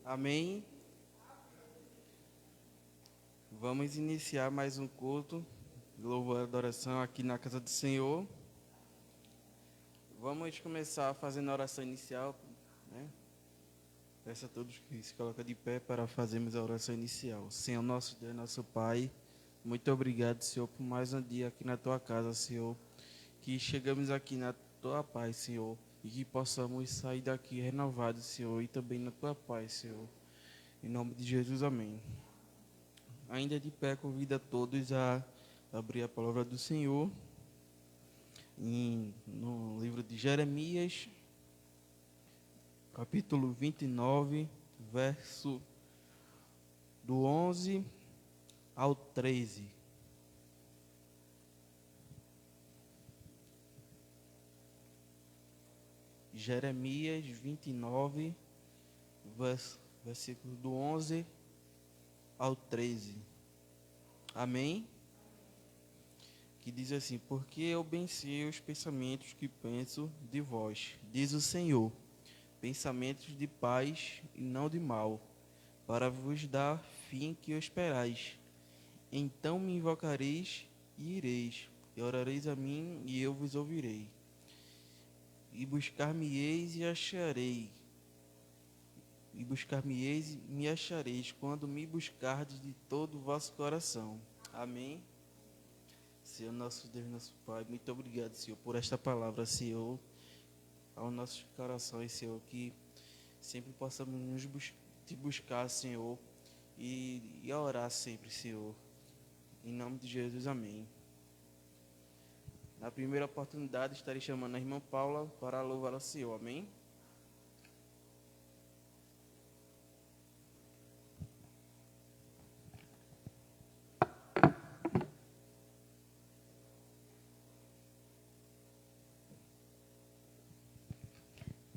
Amém? Vamos iniciar mais um culto de louvor e adoração aqui na casa do Senhor. Vamos começar fazendo a oração inicial, né? Peço a todos que se colocam de pé para fazermos a oração inicial. Senhor, nosso Deus, nosso Pai, muito obrigado, Senhor, por mais um dia aqui na Tua casa, Senhor. Que chegamos aqui na Tua paz, Senhor, e que possamos sair daqui renovados, Senhor, e também na Tua paz, Senhor. Em nome de Jesus, amém. Ainda de pé, convido a todos a abrir a palavra do Senhor no livro de Jeremias, capítulo 29, verso do 11 ao 13. Jeremias 29, versículo do 11 ao 13. Amém? Que diz assim: porque eu bem sei os pensamentos que penso de vós, diz o Senhor, pensamentos de paz e não de mal, para vos dar fim que esperais. Então me invocareis e ireis, e orareis a mim e eu vos ouvirei. E buscar-me-eis e acharei. E buscar-me-eis e me achareis, quando me buscardes de todo o vosso coração. Amém? Senhor, nosso Deus, nosso Pai, muito obrigado, Senhor, por esta palavra, Senhor, aos nossos corações, Senhor, que sempre possamos te buscar, Senhor, e orar sempre, Senhor. Em nome de Jesus, amém. Na primeira oportunidade, estarei chamando a irmã Paula para louvar ao Senhor, amém?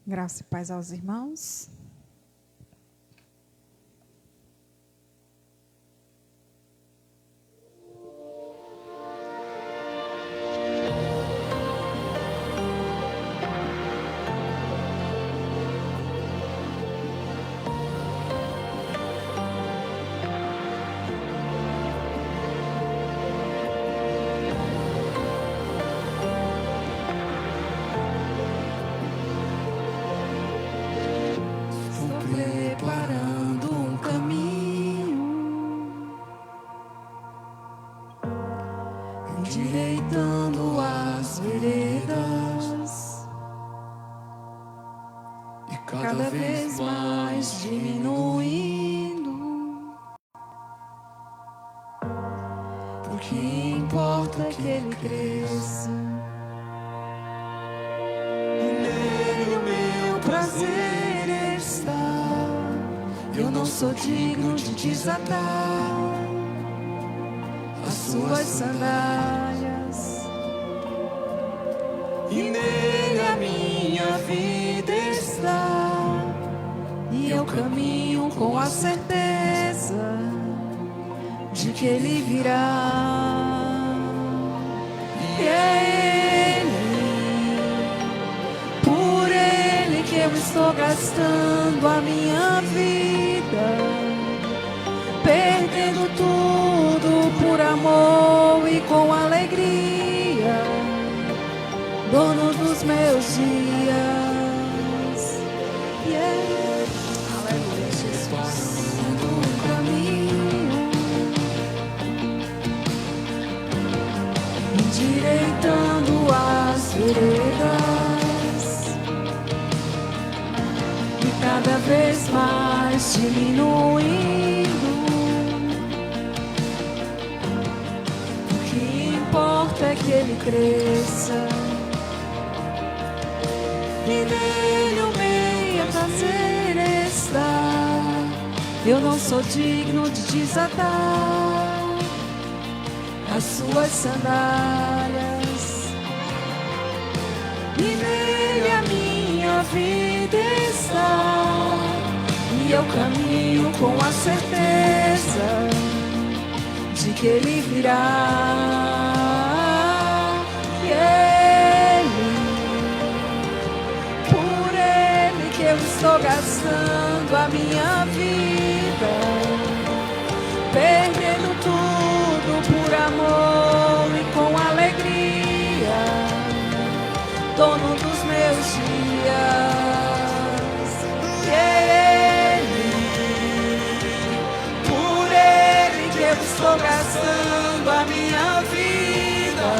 Graça e paz aos irmãos. Endireitando as veredas e cada vez mais diminuindo. Porque importa que ele cresça, e nele o meu prazer está. Eu não sou digno de desatar as suas sandálias, e nele a minha vida está, e eu caminho com a certeza de que ele virá. E é ele, por ele que eu estou gastando a minha vida, perdendo tudo por amor e com alegria, dono dos meus dias. Yeah. Aleluia, Jesus. Um caminho, endireitando as veredas e cada vez mais diminuindo. É que ele cresça, e nele o meu prazer está. Eu não sou digno de desatar as suas sandálias, e nele a minha vida está, e eu caminho com a certeza de que ele virá. eu estou gastando a minha vida, perdendo tudo por amor e com alegria, dono dos meus dias. E é Ele, por Ele que eu estou gastando a minha vida,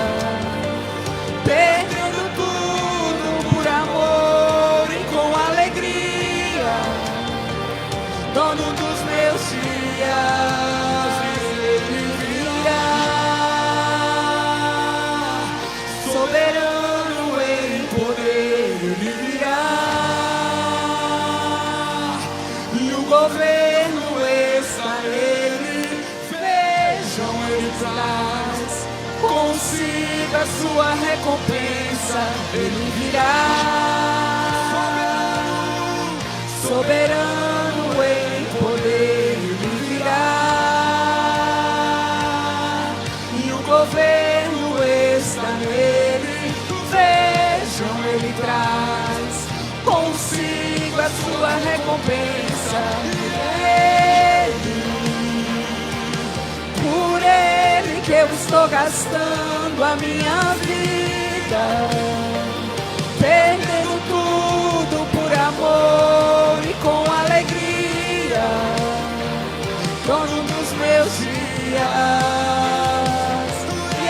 perdendo tudo por amor e com alegria, dono dos meus dias. Ele virá, soberano em poder, Ele virá, e o governo está nele. Vejam, Ele traz consigo a sua recompensa. Ele virá, soberano em poder, Ele virá, e o governo está nele. Vejam, Ele traz consigo a sua recompensa. Por Ele que eu estou gastando a minha vida, perdendo tudo por amor e com alegria, dono dos meus dias. E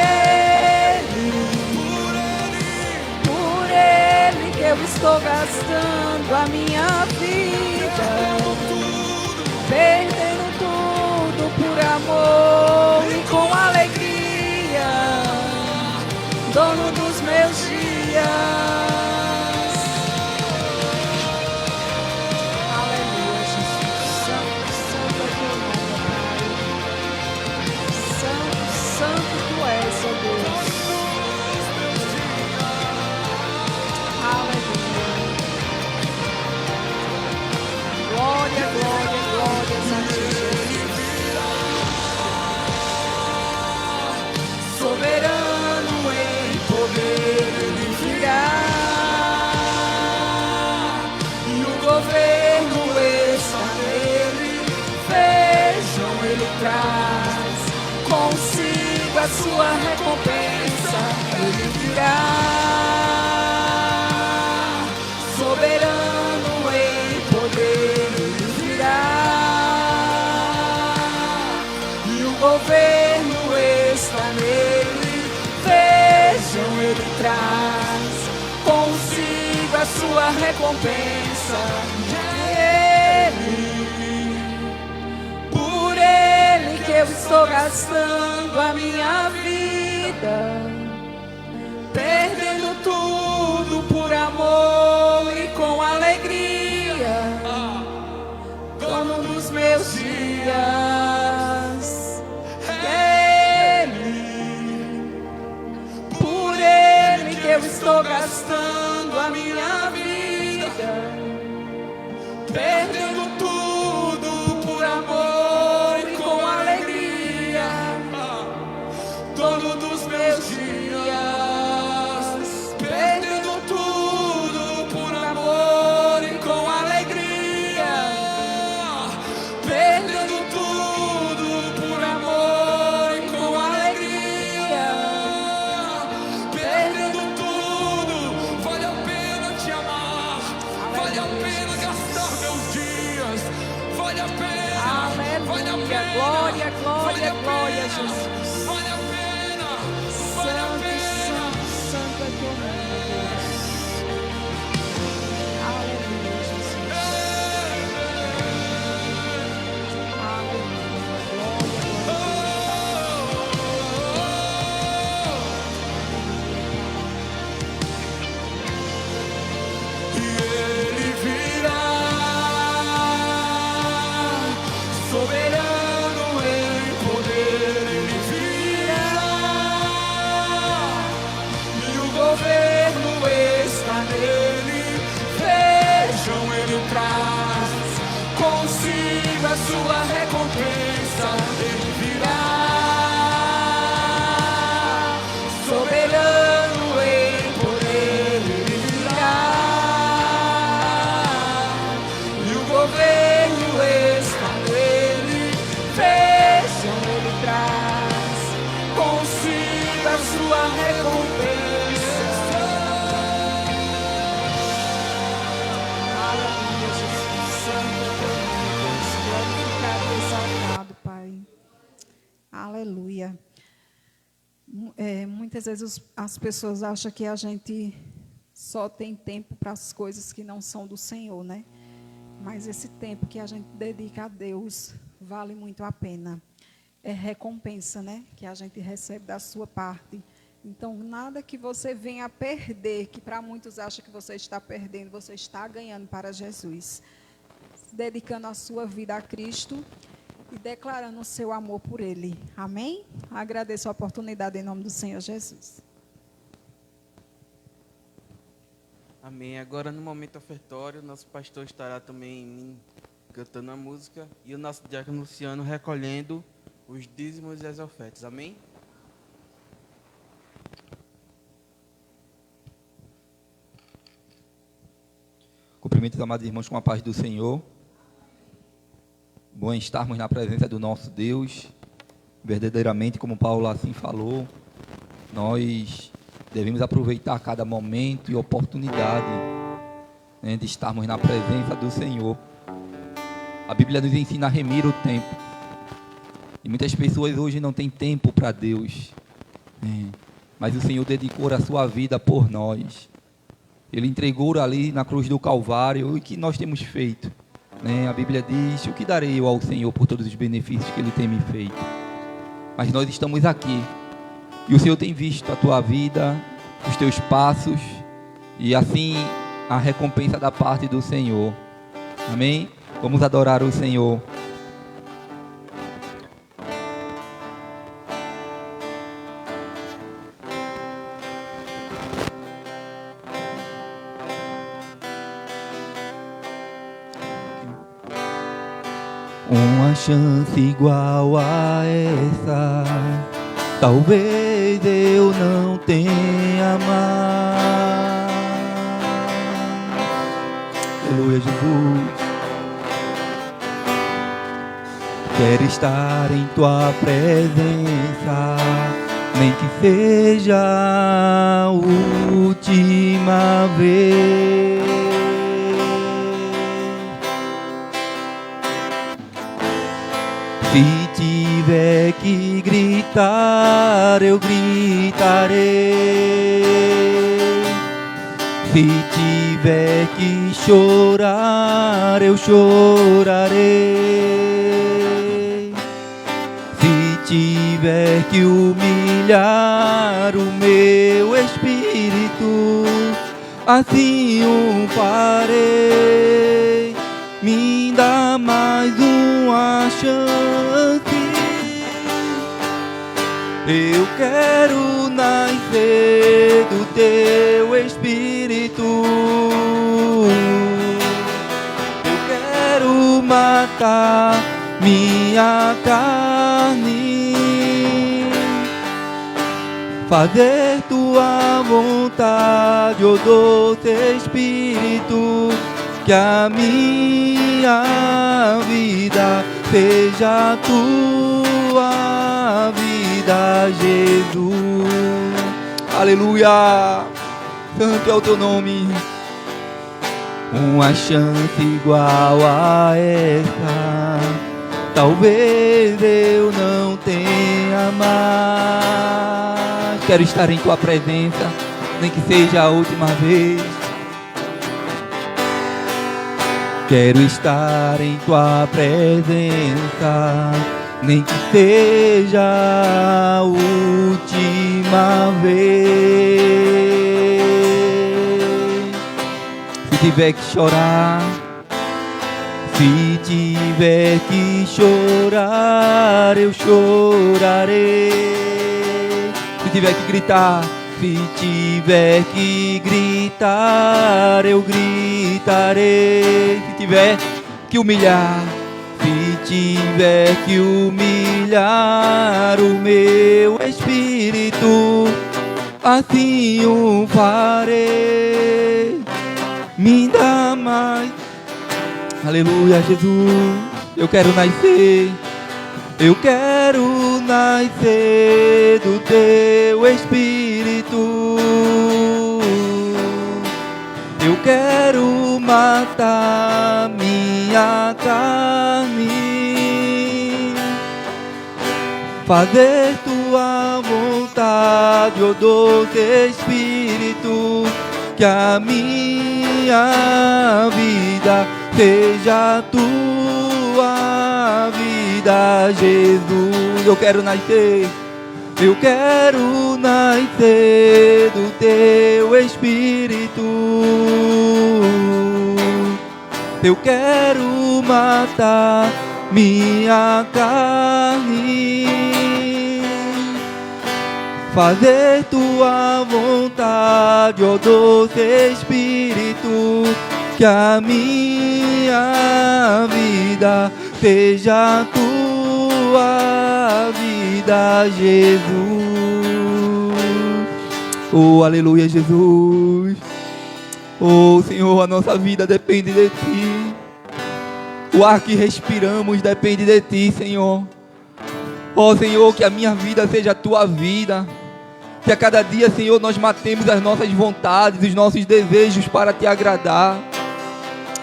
por Ele que eu estou gastando a minha vida, perdendo tudo por amor e com alegria, dono dos meus dias. Aleluia, Jesus. Santo, santo é teu nome, Pai. Santo, santo tu és, ó Deus. Aleluia. Glória, glória, glórias a ti, Jesus. Soberano em poder, Ele virá, e o governo está nele. Vejam, Ele traz consigo a sua recompensa. Ele virá, soberano em poder, Ele virá, e o governo está nele. Vejam, Ele traz consigo a sua recompensa. Por Ele que eu estou gastando a minha vida, perdendo tudo por amor e com alegria, dono dos meus dias. Por Ele que eu estou gastando a minha vida, perdendo tudo por amor e com alegria, dono dos meus dias. Perdendo tudo por amor e com alegria, perdendo tudo por amor e com alegria, perdendo tudo. Vale a pena te amar, vale a pena gastar meus dias, vale a pena. Aleluia, vale a pena. Glória, glória, vale glória, Jesus. Vale a pena, vale a pena. Santo, santo é teu nome, Deus. Aleluia, Jesus. Aleluia, glória, glória. E Ele virá, soberano em poder, Ele virá, e o governo está nele. Vejam, Ele traz consigo a sua recompensa. Ele virá, soberano em poder, Ele virá, Muitas vezes as pessoas acham que a gente só tem tempo para as coisas que não são do Senhor, né? Mas esse tempo que a gente dedica a Deus vale muito a pena. É recompensa, né? Que a gente recebe da sua parte. Então, nada que você venha a perder, que para muitos acham que você está perdendo, você está ganhando para Jesus. Dedicando a sua vida a Cristo e declarando o seu amor por Ele. Amém? Agradeço a oportunidade em nome do Senhor Jesus. Amém. Agora, no momento ofertório, nosso pastor estará também cantando a música e o nosso diácono Luciano recolhendo os dízimos e as ofertas. Amém? Cumprimento os amados irmãos com a paz do Senhor. Bom estarmos na presença do nosso Deus. Verdadeiramente, como Paulo assim falou, nós devemos aproveitar cada momento e oportunidade, né, de estarmos na presença do Senhor. A Bíblia nos ensina a remir o tempo. E muitas pessoas hoje não têm tempo para Deus, né? Mas o Senhor dedicou a sua vida por nós. Ele entregou ali na cruz do Calvário. E o que nós temos feito, né? A Bíblia diz: o que darei eu ao Senhor por todos os benefícios que Ele tem me feito? Mas nós estamos aqui. E o Senhor tem visto a tua vida, os teus passos. E assim a recompensa da parte do Senhor. Amém? Vamos adorar o Senhor. Uma chance igual a essa, talvez eu não tenha mais. Aleluia, Jesus. Quero estar em tua presença, nem que seja a última vez. Se tiver que gritar, eu gritarei. Se tiver que chorar, eu chorarei. Se tiver que humilhar o meu espírito, assim o farei. Me dá mais uma chance. Eu quero nascer do teu espírito. Eu quero matar minha carne, fazer tua vontade, ó doce Espírito. Que a minha vida seja tua vida, Jesus. Aleluia, santo é o teu nome. Uma chance igual a essa, talvez eu não tenha mais. Quero estar em tua presença, nem que seja a última vez. Quero estar em tua presença, nem que seja a última vez. Se tiver que chorar, se tiver que chorar, eu chorarei. Se tiver que gritar, se tiver que gritar, eu gritarei. Se tiver que humilhar, se tiver que humilhar o meu espírito, assim o farei. Me dá mais. Aleluia, Jesus. Eu quero nascer. Eu quero nascer do teu espírito. Eu quero matar minha carne, fazer tua vontade. vontade, ó doce Espírito, que a minha vida seja tua vida, Jesus. Eu quero nascer do teu Espírito. Eu quero matar minha carne, fazer tua vontade, ó doce Espírito, que a minha vida seja tua vida, Jesus. Oh, aleluia, Jesus. Oh, Senhor, a nossa vida depende de Ti. O ar que respiramos depende de Ti, Senhor. Oh, Senhor, que a minha vida seja a Tua vida. Que a cada dia, Senhor, nós matemos as nossas vontades, os nossos desejos para Te agradar.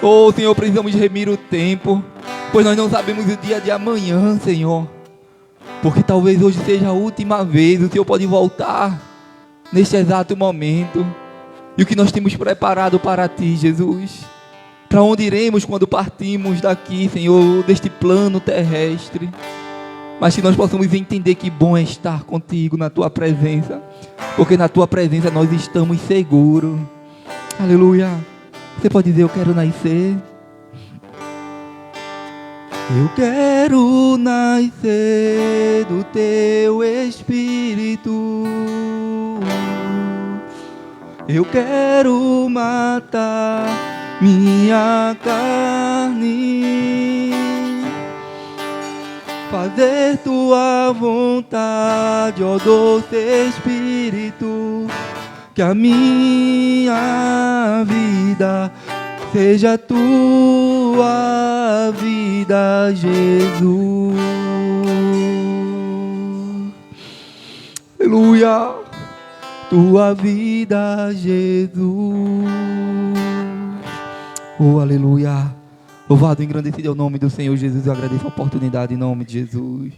Oh, Senhor, precisamos remir o tempo, pois nós não sabemos o dia de amanhã, Senhor. Porque talvez hoje seja a última vez, o Senhor pode voltar neste exato momento. E o que nós temos preparado para Ti, Jesus? Para onde iremos quando partimos daqui, Senhor, deste plano terrestre? Mas que nós possamos entender que bom é estar contigo na Tua presença, porque na Tua presença nós estamos seguros. Aleluia. Você pode dizer: eu quero nascer. Eu quero nascer do Teu Espírito. Eu quero matar minha carne, fazer Tua vontade, ó doce Espírito, que a minha vida seja Tua vida, Jesus. Aleluia. Tua vida, Jesus. Oh, aleluia. Louvado e engrandecido é o nome do Senhor Jesus. Eu agradeço a oportunidade em nome de Jesus.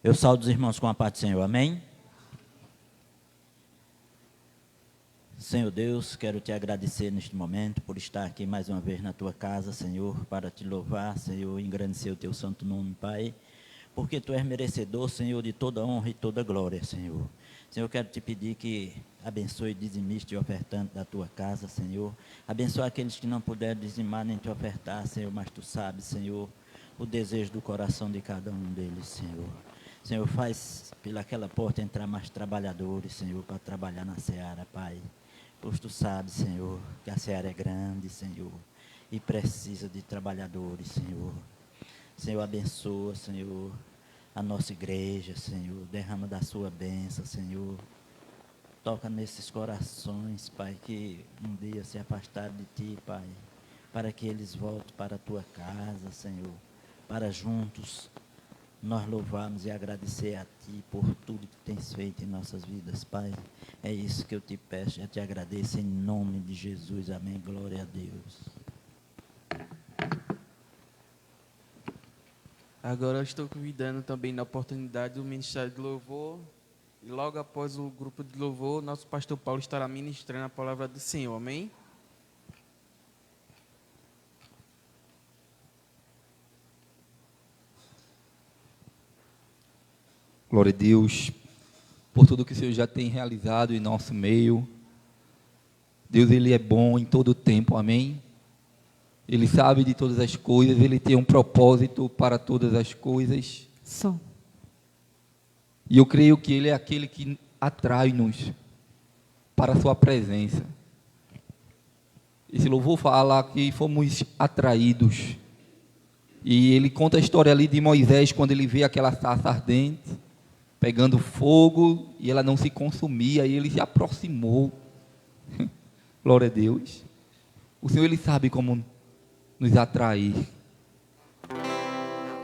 Eu saúdo os irmãos com a paz do Senhor. Amém? Senhor Deus, quero Te agradecer neste momento por estar aqui mais uma vez na Tua casa, Senhor, para Te louvar, Senhor, engrandecer o Teu santo nome, Pai. Porque Tu és merecedor, Senhor, de toda honra e toda glória, Senhor. Senhor, eu quero Te pedir que abençoe dizimista e ofertante da Tua casa, Senhor. Abençoe aqueles que não puderam dizimar nem Te ofertar, Senhor, mas Tu sabes, Senhor, o desejo do coração de cada um deles, Senhor. Senhor, faz pelaquela porta entrar mais trabalhadores, Senhor, para trabalhar na seara, Pai. Pois Tu sabes, Senhor, que a seara é grande, Senhor, e precisa de trabalhadores, Senhor. Senhor, abençoa, Senhor, a nossa igreja, Senhor. Derrama da Sua bênção, Senhor. Toca nesses corações, Pai, que um dia se afastaram de Ti, Pai, para que eles voltem para a Tua casa, Senhor, para juntos nós louvarmos e agradecer a Ti por tudo que Tens feito em nossas vidas, Pai. É isso que eu Te peço, já Te agradeço em nome de Jesus. Amém. Glória a Deus. Agora eu estou convidando também na oportunidade do Ministério de Louvor. E logo após o grupo de louvor, nosso pastor Paulo estará ministrando a palavra do Senhor. Amém? Glória a Deus por tudo que o Senhor já tem realizado em nosso meio. Deus, Ele é bom em todo o tempo. Amém? Ele sabe de todas as coisas, Ele tem um propósito para todas as coisas. Só. E eu creio que Ele é aquele que atrai-nos para a Sua presença. Esse louvor fala que fomos atraídos. E ele conta a história ali de Moisés, quando ele vê aquela sarça ardente, pegando fogo, e ela não se consumia, e ele se aproximou. Glória a Deus. O Senhor, Ele sabe como nos atrair.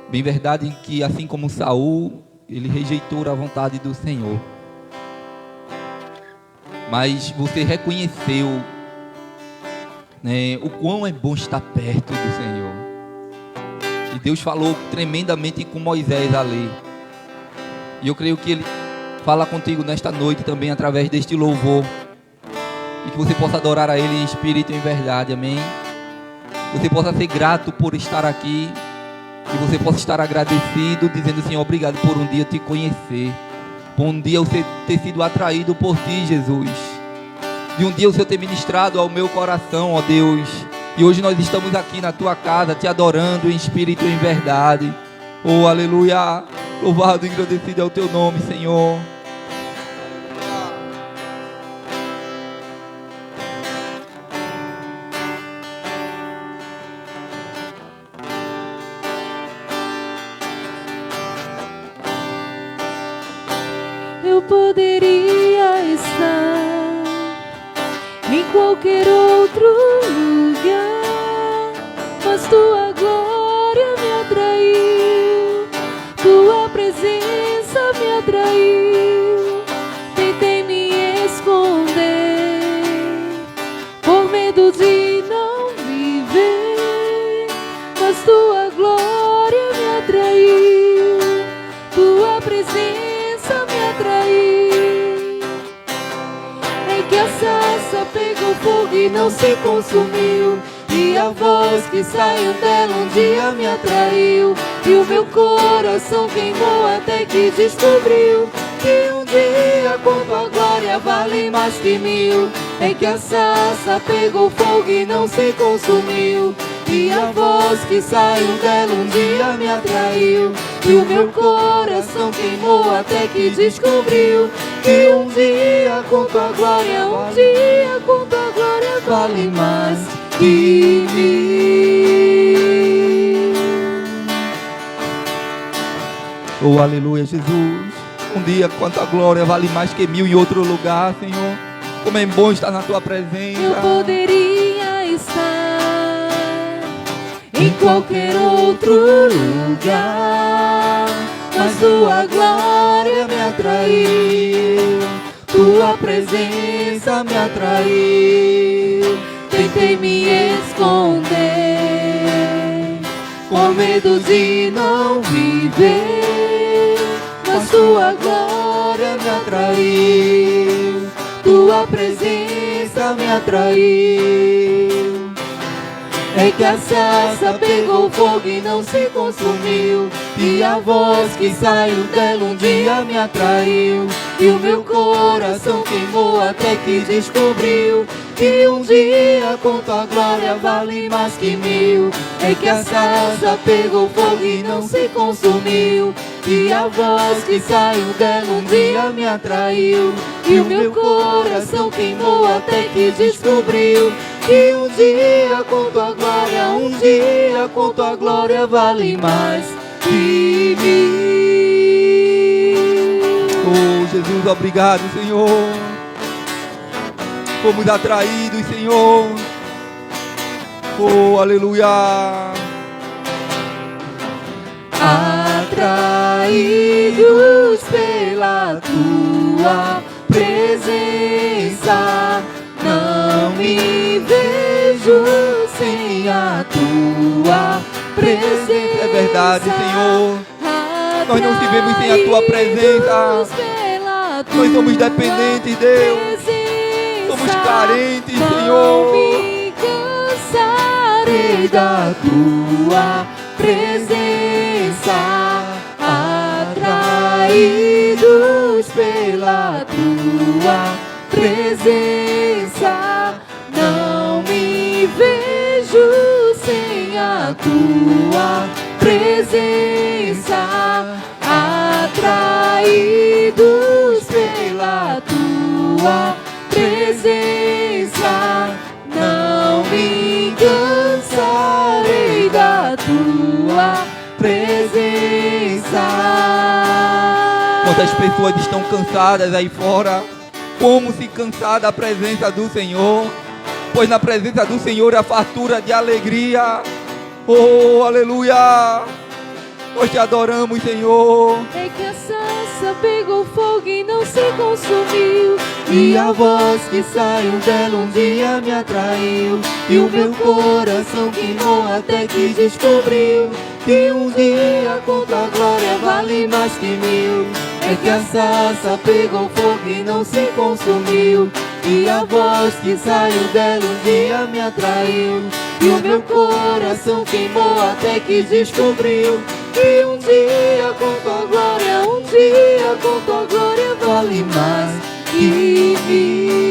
Bem verdade que assim como Saul, ele rejeitou a vontade do Senhor. Mas você reconheceu, né, o quão é bom estar perto do Senhor. E Deus falou tremendamente com Moisés ali. E eu creio que Ele fala contigo nesta noite também através deste louvor. E que você possa adorar a Ele em espírito e em verdade, amém? Você possa ser grato por estar aqui. Que você possa estar agradecido, dizendo assim, obrigado por um dia te conhecer. Por um dia eu ter sido atraído por ti, Jesus. De um dia o Senhor ter ministrado ao meu coração, ó Deus. E hoje nós estamos aqui na tua casa, te adorando em espírito e em verdade. Oh, aleluia. Louvado e engrandecido é o teu nome, Senhor. Eu poderia estar em qualquer outro lugar, mas tua glória me atraiu, tua presença me atraiu. Tentei me esconder por medo de não viver, mas tua glória me atraiu, tua presença me atraiu. É que a sarça pegou fogo e não se consumiu, e a voz que saiu dela um dia me atraiu, e o meu coração queimou até que descobriu que um dia com tua glória vale mais que mil. É que a sarça pegou fogo e não se consumiu, e a voz que saiu dela um dia me atraiu, e o meu coração queimou até que descobriu que um dia com tua glória, um dia com tua glória vale mais que mil. Oh, aleluia, Jesus. Um dia com a tua glória vale mais que mil em outro lugar, Senhor. Como é bom estar na tua presença. Eu poderia estar em qualquer outro lugar, mas tua glória me atraiu, tua presença me atraiu. Tentei me esconder com medo de não viver, mas tua glória me atraiu, tua presença me atraiu. É que a sarça pegou fogo e não se consumiu, e a voz que saiu dela um dia me atraiu, e o meu coração queimou até que descobriu que um dia com tua glória vale mais que mil. É que a sarça pegou fogo e não se consumiu, e a voz que saiu dela um dia me atraiu, e o meu coração queimou até que descobriu que um dia com tua glória, um dia com tua glória vale mais que mil. Oh, Jesus, obrigado, Senhor. Fomos atraídos, Senhor. Oh, aleluia. Atraídos pela tua presença, não me vejo sem a tua presença. É verdade, Senhor. Nós não vivemos sem a tua presença. Nós somos dependentes, Deus. Somos carentes, Senhor. Não me cansarei da tua presença. Atraídos pela tua presença, não me vejo sem a tua presença. Atraídos pela tua presença, não me cansarei da tua presença. Quantas pessoas estão cansadas aí fora? Como se cansar da presença do Senhor? Pois na presença do Senhor há fartura de alegria. Oh, aleluia! Nós te adoramos, Senhor. É que a sarça pegou fogo e não se consumiu, e a voz que saiu dela um dia me atraiu, e o meu coração queimou até que descobriu que um dia com tua glória vale mais que mil. É que a sarça pegou fogo e não se consumiu, e a voz que saiu dela um dia me atraiu, e o meu coração queimou até que descobriu que um dia com tua glória, um dia com tua glória vale mais que mil.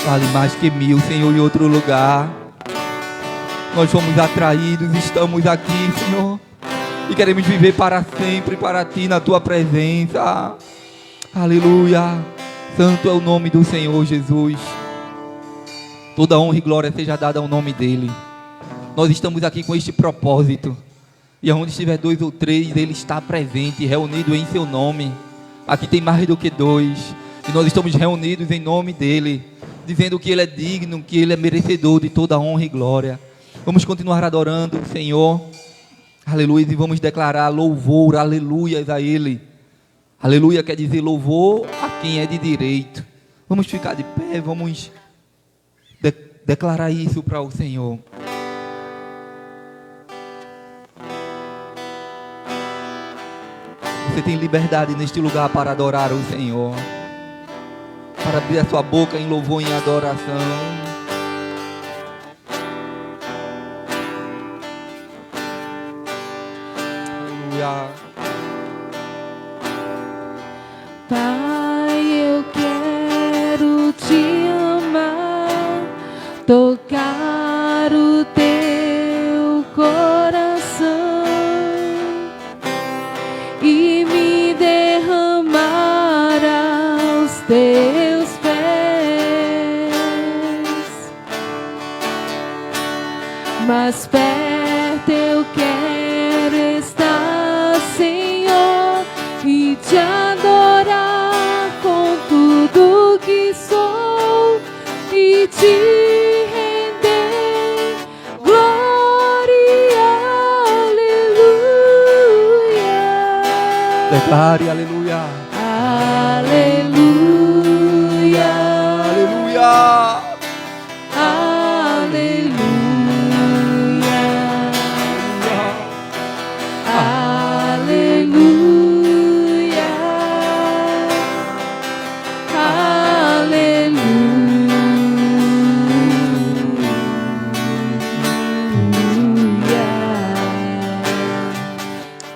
Vale mais que mil, Senhor, em outro lugar. Nós fomos atraídos, estamos aqui, Senhor, e queremos viver para sempre para Ti, na Tua presença. Aleluia. Santo é o nome do Senhor Jesus. Toda honra e glória seja dada ao nome dEle. Nós estamos aqui com este propósito, e onde estiver 2 ou 3, Ele está presente, reunido em Seu nome. Aqui tem mais do que 2, e nós estamos reunidos em nome dEle, dizendo que Ele é digno, que Ele é merecedor de toda honra e glória. Vamos continuar adorando o Senhor, aleluia, e vamos declarar louvor, aleluias a Ele. Aleluia quer dizer louvor a quem é de direito. Vamos ficar de pé, vamos declarar isso para o Senhor. Você tem liberdade neste lugar para adorar o Senhor, para abrir a sua boca em louvor e em adoração. Pai, eu quero te amar, tocar o teu coração e me derramar aos teus pés, mas perto eu quero estar, Senhor, e te adorar com tudo que sou e te render glória, aleluia. Declare aleluia. Aleluia. Aleluia.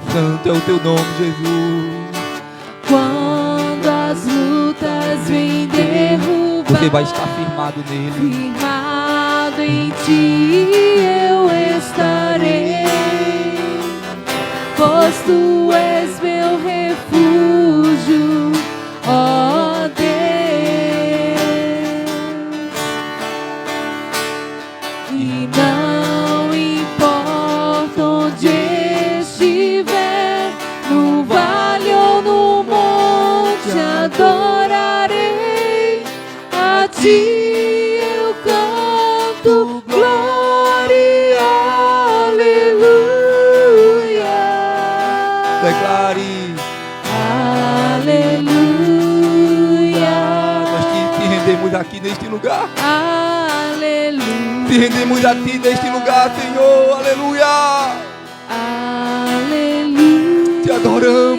Santo é o teu nome, Jesus. Quando as lutas vêm derrubar, Você vai estar firmado nele. firmado em ti eu estarei, pois tu és meu refúgio, ó Deus. E não importa onde estiver, no vale ou no monte, adorarei a ti. Eu canto glória, aleluia. Declare. Aleluia. Nós te rendemos aqui neste lugar. Aleluia. Te rendemos a ti neste lugar, Senhor. Aleluia. Aleluia. Te adoramos.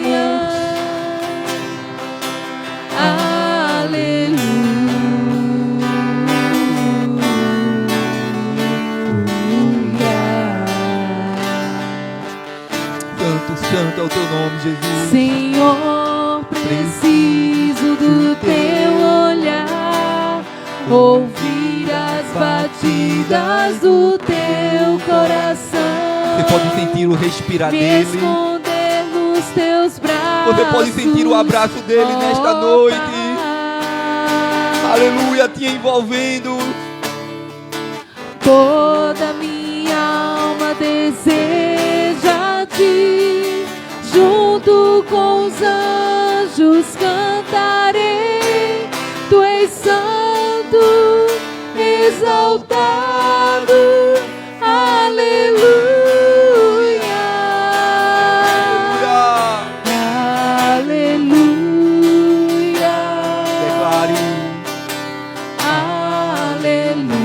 Santo é o teu nome, Jesus. Senhor, preciso do teu olhar, ouvir as batidas do teu coração. Você pode sentir o respirar me dele. esconder nos teus braços. Você pode sentir o abraço dele nesta noite. Aleluia, te envolvendo. Toda minha alma deseja ti, junto com os anjos cantarei. Tu és santo, exaltado, aleluia. Aleluia. Declare. Aleluia.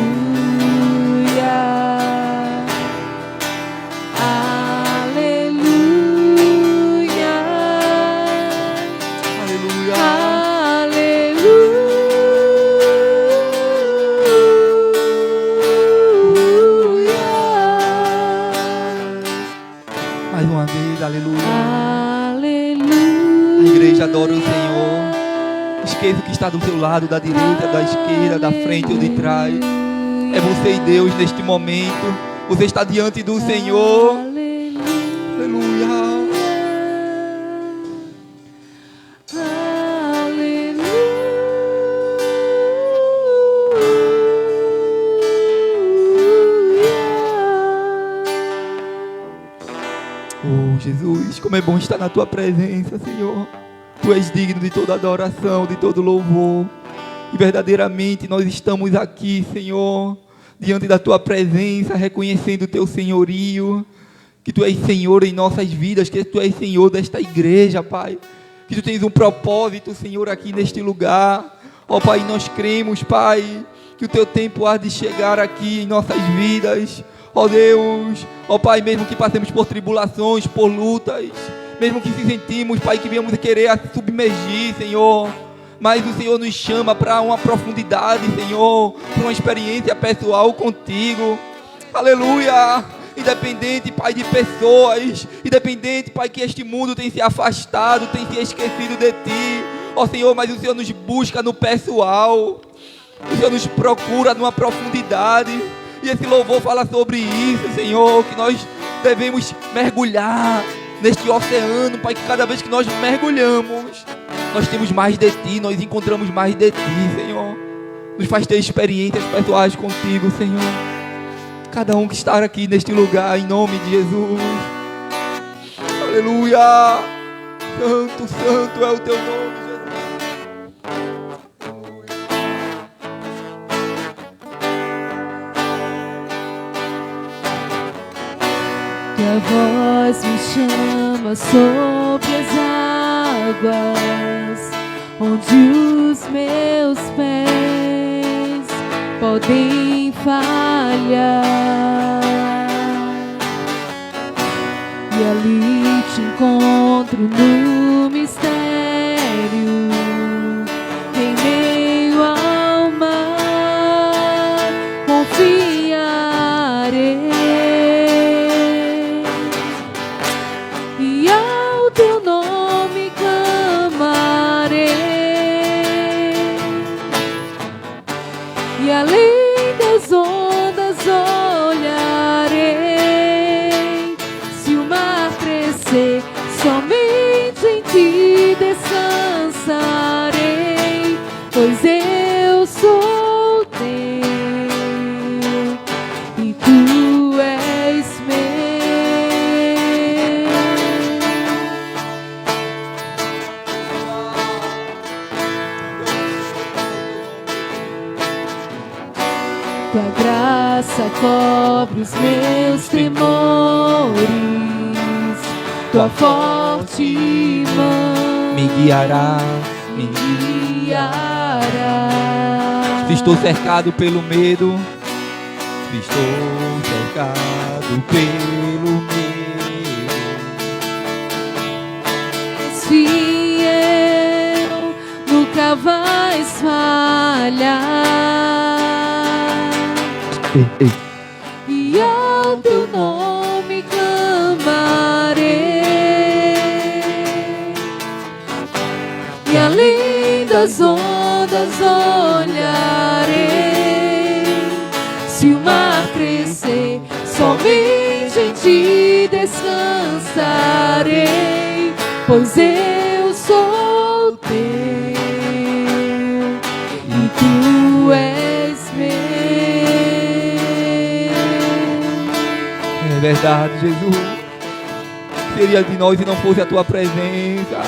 esqueça o que está do seu lado, da direita, da esquerda, da frente ou de trás. É você e Deus neste momento. Você está diante do Senhor. Aleluia. Oh, Jesus, como é bom estar na Tua presença, Senhor. Tu és digno de toda adoração, de todo louvor. E verdadeiramente nós estamos aqui, Senhor, diante da Tua presença, reconhecendo o Teu senhorio, que Tu és Senhor em nossas vidas, que Tu és Senhor desta igreja, Pai. Que Tu tens um propósito, Senhor, aqui neste lugar. Ó Pai, nós cremos, Pai, que o Teu tempo há de chegar aqui em nossas vidas. Ó Deus, ó Pai, mesmo que passemos por tribulações, por lutas, mesmo que se sentimos, Pai, que viemos querer a submergir, Senhor, mas o Senhor nos chama para uma profundidade, Senhor, para uma experiência pessoal contigo. Aleluia! Independente, Pai, de pessoas, independente, Pai, que este mundo tem se afastado, tem se esquecido de Ti, ó Senhor, mas o Senhor nos busca no pessoal, o Senhor nos procura numa profundidade. E esse louvor fala sobre isso, Senhor, que nós devemos mergulhar neste oceano, Pai, que cada vez que nós mergulhamos, nós temos mais de Ti, nós encontramos mais de Ti, Senhor. Nos faz ter experiências pessoais contigo, Senhor. Cada um que está aqui neste lugar, em nome de Jesus. Aleluia! Santo, santo é o Teu nome, Jesus. Tua voz me chama sobre as águas, onde os meus pés podem falhar. E ali te encontro no mistério, em meio ao mar, confiarei. E ao Teu nome clamarei, e além das ondas olharei. Se o mar crescer, somente em Ti descansarei, pois eu sou Teu e Tu és meu. Tua graça cobre os meus temores, Tua forte mão Me guiará, me guiará. se estou cercado pelo medo, se estou cercado pelo medo. Fiel, nunca vais falhar. Ei, ei. E ao Teu nome clamarei, e além das ondas olharei. Se o mar crescer, somente em Ti descansarei, pois eu sou Teu e Tu és meu. É verdade, Jesus. Seria de nós se não fosse a Tua presença.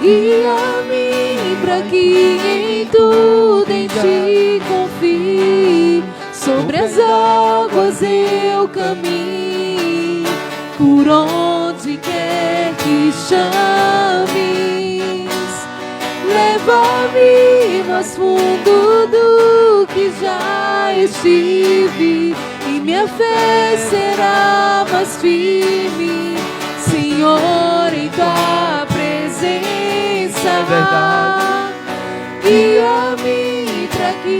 Guia-me para que em tudo em Ti confie, sobre as águas eu caminho, por onde quer que chames. Leva-me mais fundo do que já estive, e minha fé será mais firme, Senhor, em Tua presença. É verdade. Guia-me para que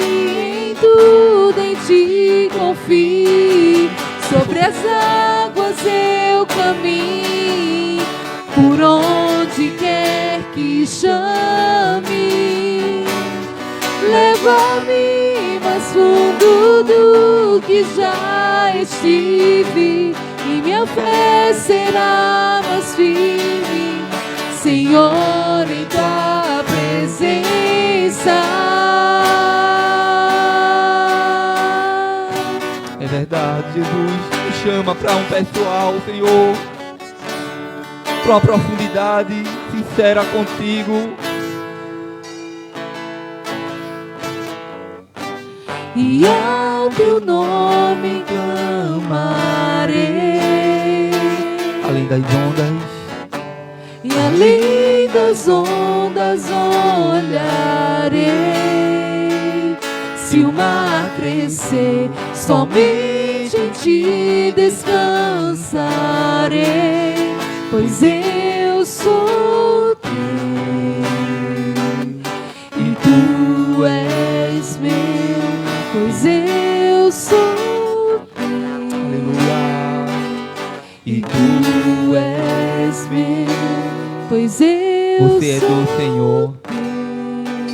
em tudo em Ti confie, sobre as águas eu caminho, por onde quer me chame, leva-me mais fundo do que já estive, e minha fé será mais firme, Senhor, em tua presença. É verdade, Jesus nos chama para um pessoal, Senhor, para uma profundidade sincera contigo. E ao teu nome clamarei, Além das ondas, e além das ondas olharei. Se o mar crescer, somente em ti descansarei, pois eu sou teu e tu és meu, pois eu sou teu. aleluia. E tu és meu, pois eu Você é sou do Senhor,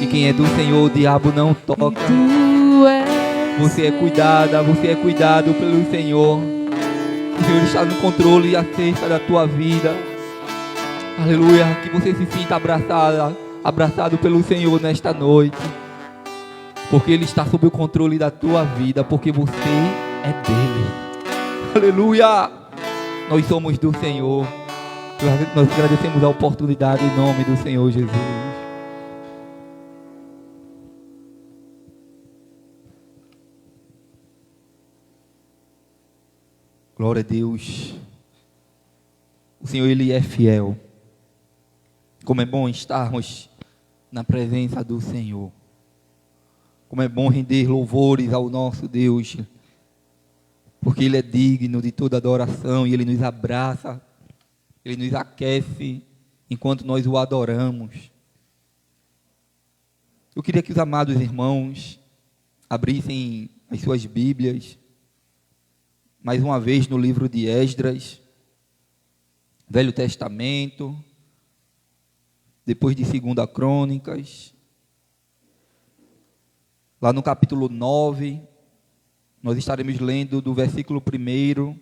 e quem é do Senhor o diabo não toca. tu és Você é cuidada, você é cuidado pelo Senhor. O Senhor está no controle e acerca da tua vida. Aleluia, que você se sinta abraçado pelo Senhor nesta noite, porque Ele está sob o controle da tua vida, porque você é dele. Aleluia, nós somos do Senhor. Nós agradecemos a oportunidade em nome do Senhor Jesus. Glória a Deus. O Senhor, Ele é fiel. Como é bom estarmos na presença do Senhor. Como é bom render louvores ao nosso Deus, porque Ele é digno de toda adoração e Ele nos abraça, Ele nos aquece enquanto nós o adoramos. Eu queria que os amados irmãos abrissem as suas Bíblias, mais uma vez no livro de Esdras, Velho Testamento, depois de 2 Crônicas, lá no capítulo 9, nós estaremos lendo do versículo 1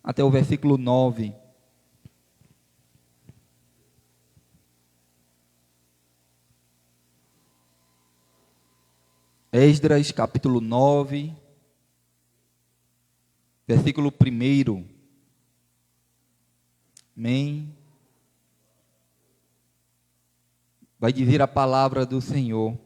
até o versículo 9. Esdras, capítulo 9, versículo 1. Amém. Vai dizer a palavra do Senhor.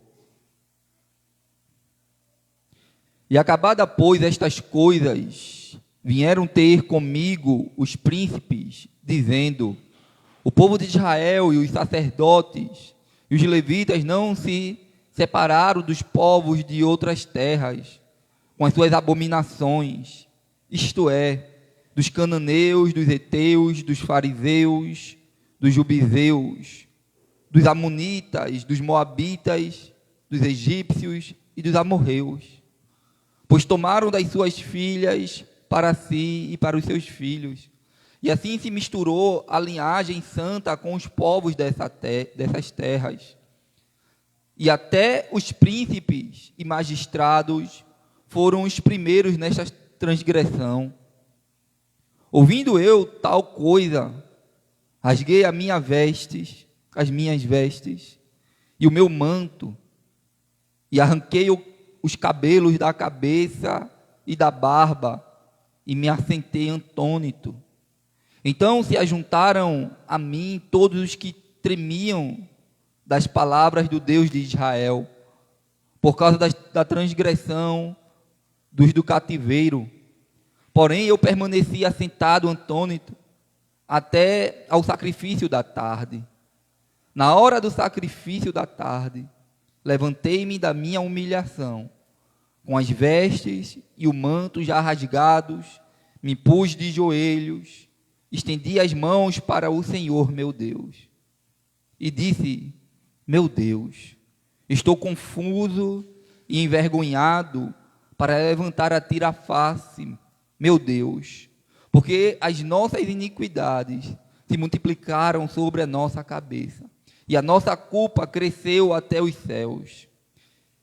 E acabada, pois, estas coisas, vieram ter comigo os príncipes, dizendo: o povo de Israel e os sacerdotes e os levitas não se separaram dos povos de outras terras, com as suas abominações, isto é, dos cananeus, dos heteus, dos fariseus, dos jubizeus, dos amonitas, dos moabitas, dos egípcios e dos amorreus, pois tomaram das suas filhas para si e para os seus filhos, e assim se misturou a linhagem santa com os povos dessas terras, e até os príncipes e magistrados foram os primeiros nesta transgressão. Ouvindo eu tal coisa, rasguei as minhas vestes e o meu manto, e arranquei os cabelos da cabeça e da barba, e me assentei atônito. Então se ajuntaram a mim todos os que tremiam das palavras do Deus de Israel, por causa da transgressão dos do cativeiro. Porém eu permaneci assentado atônito até ao sacrifício da tarde. Na hora do sacrifício da tarde, levantei-me da minha humilhação, com as vestes e o manto já rasgados, me pus de joelhos, estendi as mãos para o Senhor meu Deus, e disse: meu Deus, estou confuso e envergonhado para levantar a ti a face, meu Deus, porque as nossas iniquidades se multiplicaram sobre a nossa cabeça, e a nossa culpa cresceu até os céus.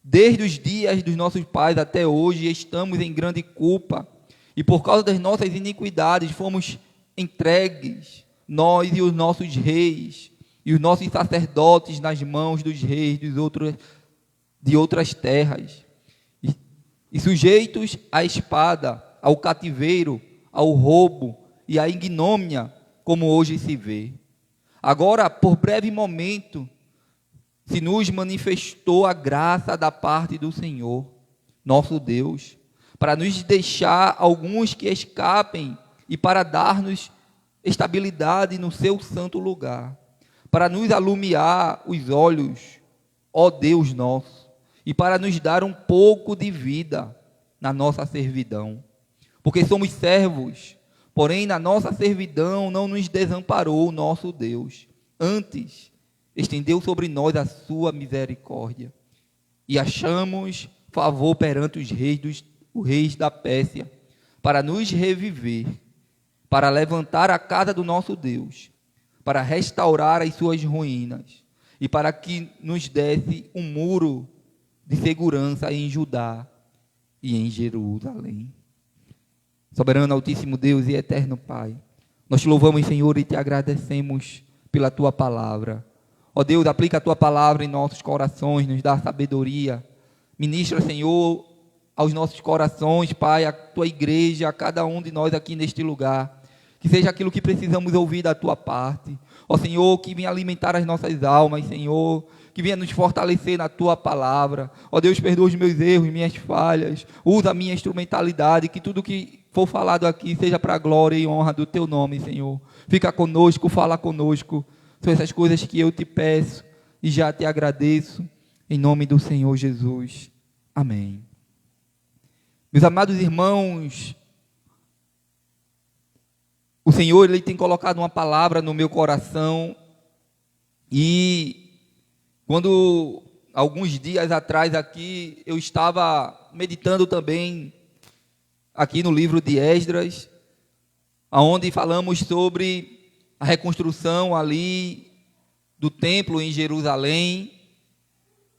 Desde os dias dos nossos pais até hoje estamos em grande culpa, e por causa das nossas iniquidades fomos entregues, nós e os nossos reis, e os nossos sacerdotes nas mãos dos reis de outras terras, e sujeitos à espada, ao cativeiro, ao roubo e à ignomínia, como hoje se vê. Agora, por breve momento, se nos manifestou a graça da parte do Senhor, nosso Deus, para nos deixar alguns que escapem e para dar-nos estabilidade no seu santo lugar, para nos alumiar os olhos, ó Deus nosso, e para nos dar um pouco de vida na nossa servidão. Porque somos servos, porém na nossa servidão não nos desamparou o nosso Deus. Antes, estendeu sobre nós a sua misericórdia. E achamos favor perante os reis da Pérsia, para nos reviver, para levantar a casa do nosso Deus, para restaurar as suas ruínas, e para que nos desse um muro de segurança em Judá e em Jerusalém. Soberano, Altíssimo Deus e eterno Pai, nós te louvamos, Senhor, e te agradecemos pela tua palavra. Ó Deus, aplica a tua palavra em nossos corações, nos dá sabedoria. Ministra, Senhor, aos nossos corações, Pai, a tua igreja, a cada um de nós aqui neste lugar. Que seja aquilo que precisamos ouvir da tua parte. Ó Senhor, que venha alimentar as nossas almas, Senhor, que venha nos fortalecer na tua palavra. Ó Deus, perdoa os meus erros, minhas falhas, usa a minha instrumentalidade, que tudo que for falado aqui seja para a glória e honra do teu nome, Senhor. Fica conosco, fala conosco, são essas coisas que eu te peço e já te agradeço, em nome do Senhor Jesus. Amém. Meus amados irmãos, o Senhor, Ele tem colocado uma palavra no meu coração, e quando, alguns dias atrás aqui, eu estava meditando também, aqui no livro de Esdras, onde falamos sobre a reconstrução ali do templo em Jerusalém,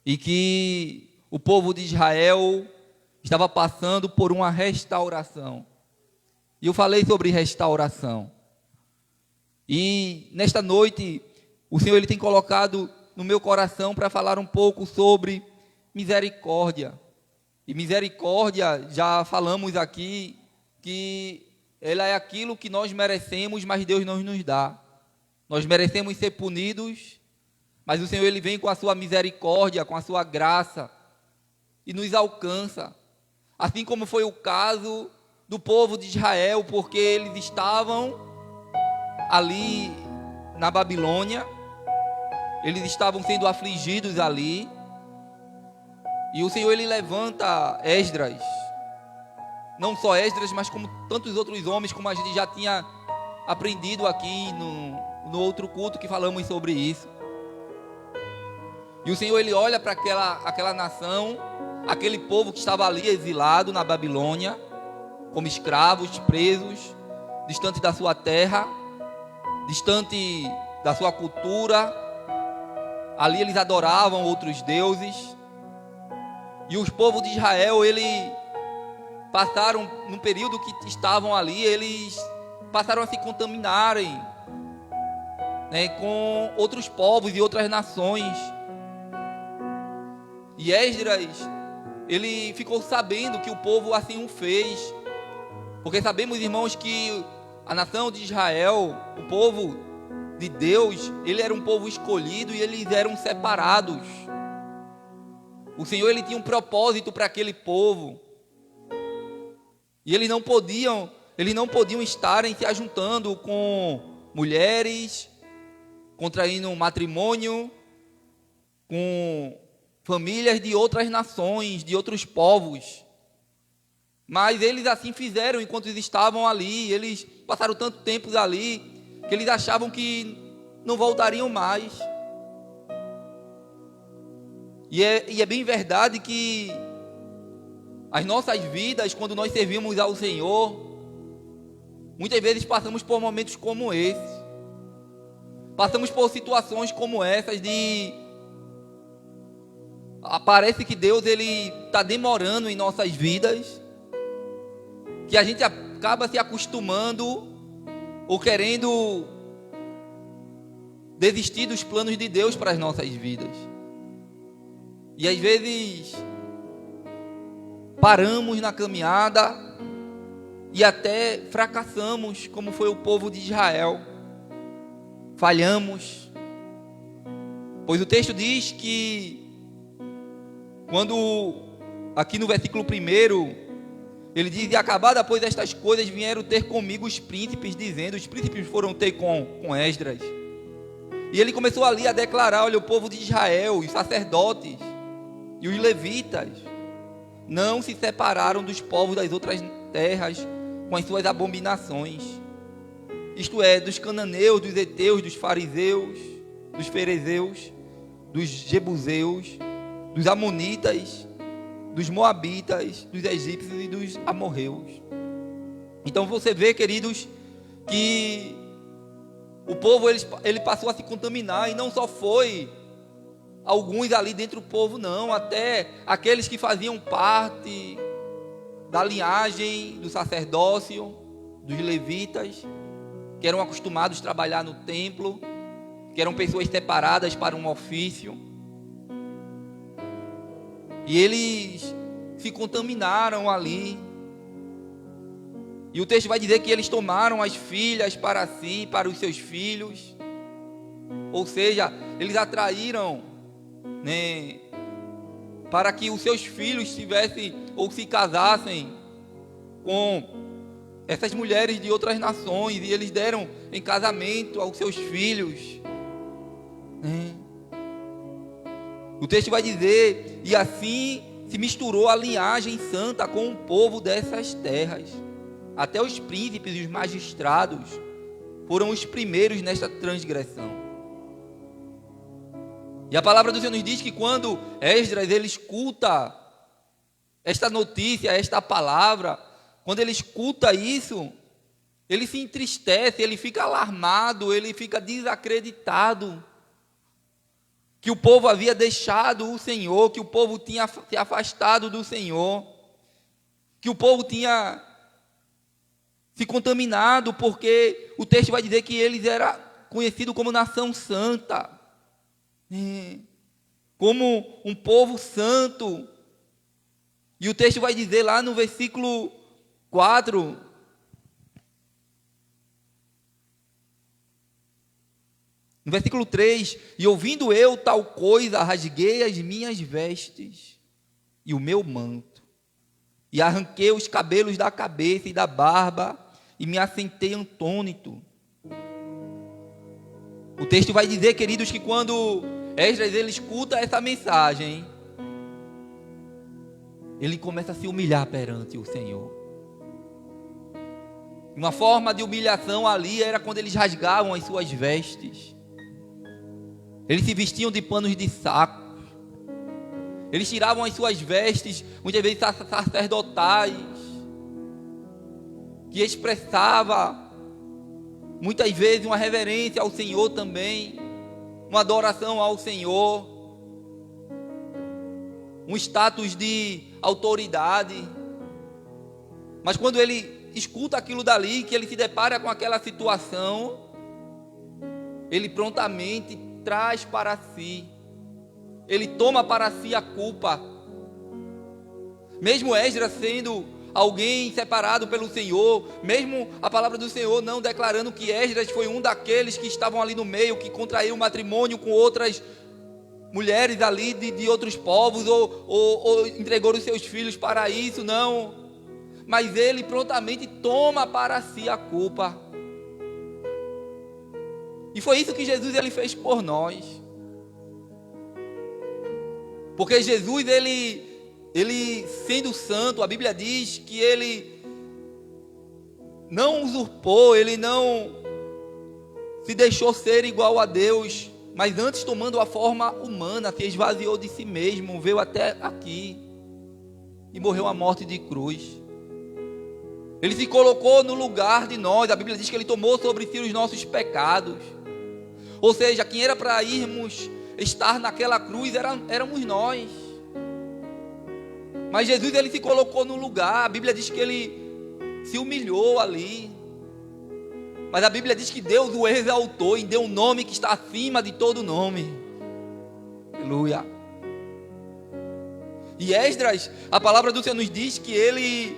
e que o povo de Israel estava passando por uma restauração. E eu falei sobre restauração. E nesta noite, o Senhor Ele tem colocado no meu coração para falar um pouco sobre misericórdia. E misericórdia, já falamos aqui, que ela é aquilo que nós merecemos, mas Deus não nos dá. Nós merecemos ser punidos, mas o Senhor Ele vem com a sua misericórdia, com a sua graça, e nos alcança. Assim como foi o caso do povo de Israel, porque eles estavam ali na Babilônia, eles estavam sendo afligidos ali, e o Senhor Ele levanta Esdras, não só Esdras, mas como tantos outros homens, como a gente já tinha aprendido aqui no outro culto que falamos sobre isso. E o Senhor Ele olha para aquela nação, aquele povo que estava ali exilado na Babilônia, como escravos, presos, distante da sua terra, distante da sua cultura. Ali eles adoravam outros deuses. E os povos de Israel, eles passaram, no período que estavam ali, eles passaram a se contaminarem, né, com outros povos e outras nações. E Esdras, ele ficou sabendo que o povo assim o fez. Porque sabemos, irmãos, que a nação de Israel, o povo de Deus, ele era um povo escolhido e eles eram separados. O Senhor, Ele tinha um propósito para aquele povo. E eles não podiam estarem se ajuntando com mulheres, contraindo um matrimônio, com famílias de outras nações, de outros povos. Mas eles assim fizeram enquanto eles estavam ali. Eles passaram tanto tempo ali que eles achavam que não voltariam mais. E é bem verdade que as nossas vidas, quando nós servimos ao Senhor, muitas vezes passamos por momentos como esse. passamos por situações como essas parece que Deus ele está demorando em nossas vidas, que a gente acaba se acostumando ou querendo desistir dos planos de Deus para as nossas vidas. E às vezes paramos na caminhada e até fracassamos, como foi o povo de Israel. Falhamos, pois o texto diz que quando aqui no versículo 1 ele diz: e acabada pois estas coisas, vieram ter comigo os príncipes, dizendo, os príncipes foram ter com Esdras, e ele começou ali a declarar: olha, o povo de Israel, os sacerdotes e os levitas não se separaram dos povos das outras terras com as suas abominações, isto é, dos cananeus, dos heteus, dos fariseus, dos ferezeus, dos jebuseus, dos amonitas, dos moabitas, dos egípcios e dos amorreus. Então você vê, queridos, que o povo ele passou a se contaminar, e não só foi alguns ali dentro do povo, não, até aqueles que faziam parte da linhagem do sacerdócio, dos levitas, que eram acostumados a trabalhar no templo, que eram pessoas separadas para um ofício, e eles se contaminaram ali. E o texto vai dizer que eles tomaram as filhas para si, para os seus filhos, ou seja, eles atraíram, né, para que os seus filhos tivessem ou se casassem com essas mulheres de outras nações, e eles deram em casamento aos seus filhos, né? O texto vai dizer: e assim se misturou a linhagem santa com o povo dessas terras. Até os príncipes e os magistrados foram os primeiros nesta transgressão. E a palavra do Senhor nos diz que quando Esdras ele escuta esta notícia, esta palavra, quando ele escuta isso, ele se entristece, ele fica alarmado, ele fica desacreditado, que o povo havia deixado o Senhor, que o povo tinha se afastado do Senhor, que o povo tinha se contaminado, porque o texto vai dizer que eles eram conhecidos como nação santa, como um povo santo. E o texto vai dizer lá no versículo 4, no versículo 3: e ouvindo eu tal coisa, rasguei as minhas vestes e o meu manto, e arranquei os cabelos da cabeça e da barba, e me assentei atônito. O texto vai dizer, queridos, que quando Esdras ele escuta essa mensagem, ele começa a se humilhar perante o Senhor. Uma forma de humilhação ali era quando eles rasgavam as suas vestes. Eles se vestiam de panos de saco. Eles tiravam as suas vestes, muitas vezes sacerdotais, que expressava muitas vezes uma reverência ao Senhor também, uma adoração ao Senhor, um status de autoridade. Mas quando ele escuta aquilo dali, que ele se depara com aquela situação, ele prontamente traz para si, ele toma para si a culpa. Mesmo Esdras sendo alguém separado pelo Senhor, mesmo a palavra do Senhor não declarando que Esdras foi um daqueles que estavam ali no meio, que contraíram matrimônio com outras mulheres ali de outros povos, ou entregou os seus filhos para isso, não. Mas ele prontamente toma para si a culpa. E foi isso que Jesus ele fez por nós. Porque Jesus ele sendo santo, a Bíblia diz que ele não usurpou, ele não se deixou ser igual a Deus, mas antes, tomando a forma humana, se esvaziou de si mesmo, veio até aqui e morreu a morte de cruz. Ele se colocou no lugar de nós. A Bíblia diz que ele tomou sobre si os nossos pecados. Ou seja, quem era para irmos estar naquela cruz éramos nós. Mas Jesus, ele se colocou no lugar. A Bíblia diz que ele se humilhou ali. Mas a Bíblia diz que Deus o exaltou e deu um nome que está acima de todo nome. Aleluia. E Esdras, a palavra do Senhor nos diz que ele,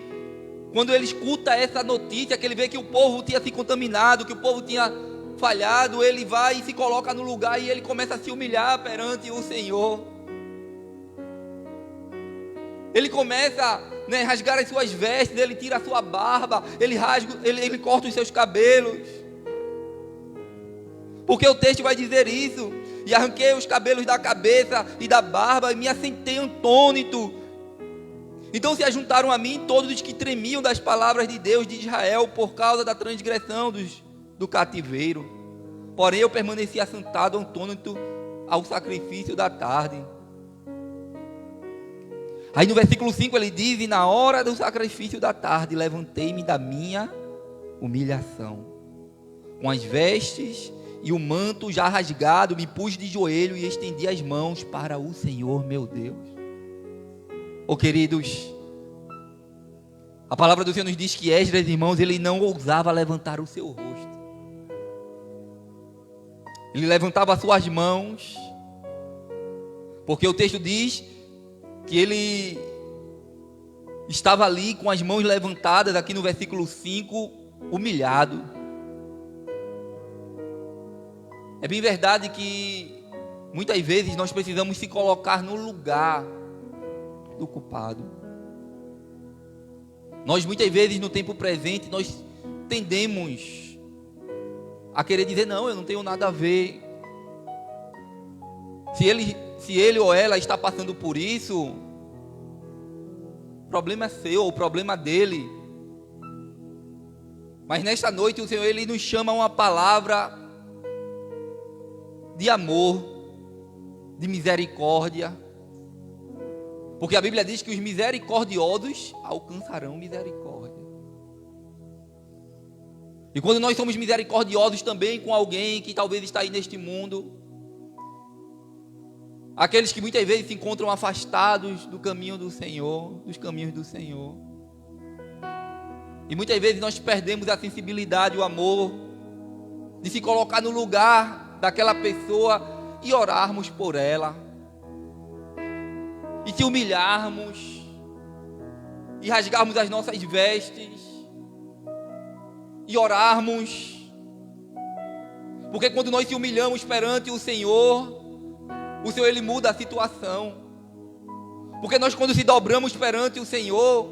quando ele escuta essa notícia, que ele vê que o povo tinha se contaminado, que o povo tinha falhado, ele vai e se coloca no lugar e ele começa a se humilhar perante o Senhor. Ele começa a rasgar as suas vestes, ele tira a sua barba, ele corta os seus cabelos. Porque o texto vai dizer isso. E arranquei os cabelos da cabeça e da barba e me assentei atônito. Então se ajuntaram a mim todos os que tremiam das palavras de Deus de Israel por causa da transgressão do cativeiro. Porém eu permaneci assentado atônito ao sacrifício da tarde. Aí no versículo 5 ele diz: e na hora do sacrifício da tarde levantei-me da minha humilhação, com as vestes e o manto já rasgado, me pus de joelho e estendi as mãos para o Senhor meu Deus. Oh queridos, a palavra do Senhor nos diz que Esdras, irmãos, ele não ousava levantar o seu rosto. Ele levantava as suas mãos, porque o texto diz que ele estava ali com as mãos levantadas, aqui no versículo 5, humilhado. É bem verdade que muitas vezes nós precisamos se colocar no lugar do culpado. Nós muitas vezes no tempo presente nós tendemos a querer dizer: não, eu não tenho nada a ver. Se ele ou ela está passando por isso, o problema é seu, o problema dele. Mas nesta noite o Senhor, ele nos chama a uma palavra de amor, de misericórdia. Porque a Bíblia diz que os misericordiosos alcançarão misericórdia. E quando nós somos misericordiosos também com alguém que talvez está aí neste mundo, aqueles que muitas vezes se encontram afastados do caminho do Senhor, dos caminhos do Senhor, e muitas vezes nós perdemos a sensibilidade, o amor, de se colocar no lugar daquela pessoa e orarmos por ela, e se humilharmos, e rasgarmos as nossas vestes, e orarmos. Porque quando nós se humilhamos perante o Senhor, ele muda a situação. Porque nós, quando se dobramos perante o Senhor,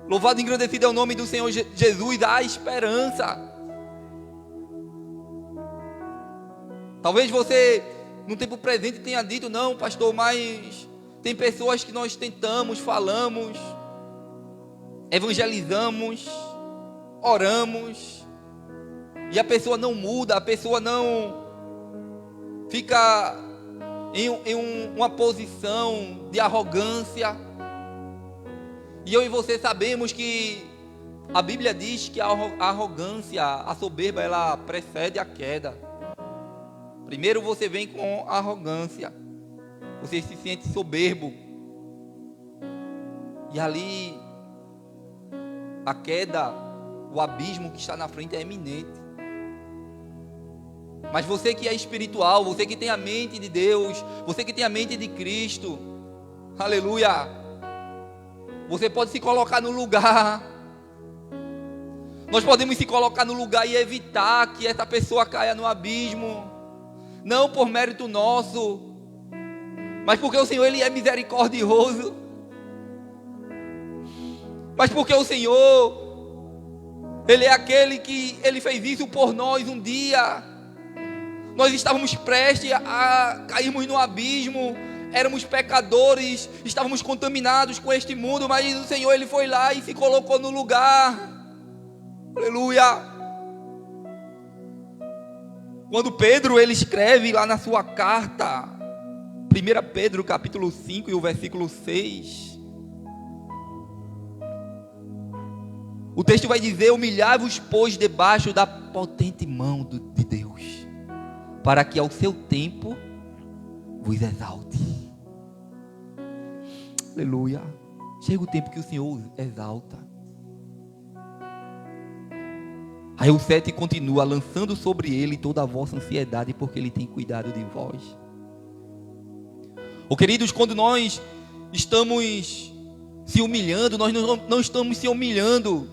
louvado e engrandecido é o nome do Senhor Jesus, há esperança. Talvez você no tempo presente tenha dito: não, pastor, mas tem pessoas que nós tentamos, falamos, evangelizamos, oramos, e a pessoa não muda, a pessoa não fica em uma posição de arrogância. E eu e você sabemos que a Bíblia diz que a arrogância, a soberba, ela precede a queda. Primeiro você vem com arrogância, você se sente soberbo, e ali a queda, o abismo que está na frente é iminente. Mas você que é espiritual, você que tem a mente de Deus, você que tem a mente de Cristo, aleluia, você pode se colocar no lugar. Nós podemos se colocar no lugar e evitar que essa pessoa caia no abismo, não por mérito nosso, mas porque o Senhor, ele é misericordioso, mas porque o Senhor, ele é aquele que ele fez isso por nós um dia. Nós estávamos prestes a cairmos no abismo, éramos pecadores, estávamos contaminados com este mundo, mas o Senhor, ele foi lá e se colocou no lugar. Aleluia. Quando Pedro, ele escreve lá na sua carta, 1 Pedro capítulo 5 e o versículo 6, o texto vai dizer: humilhai-vos, pois, debaixo da potente mão de Deus, para que ao seu tempo vos exalte. Aleluia. Chega o tempo que o Senhor exalta. Aí o 7 continua: lançando sobre ele toda a vossa ansiedade, porque ele tem cuidado de vós. Queridos, quando nós estamos se humilhando, nós não estamos se humilhando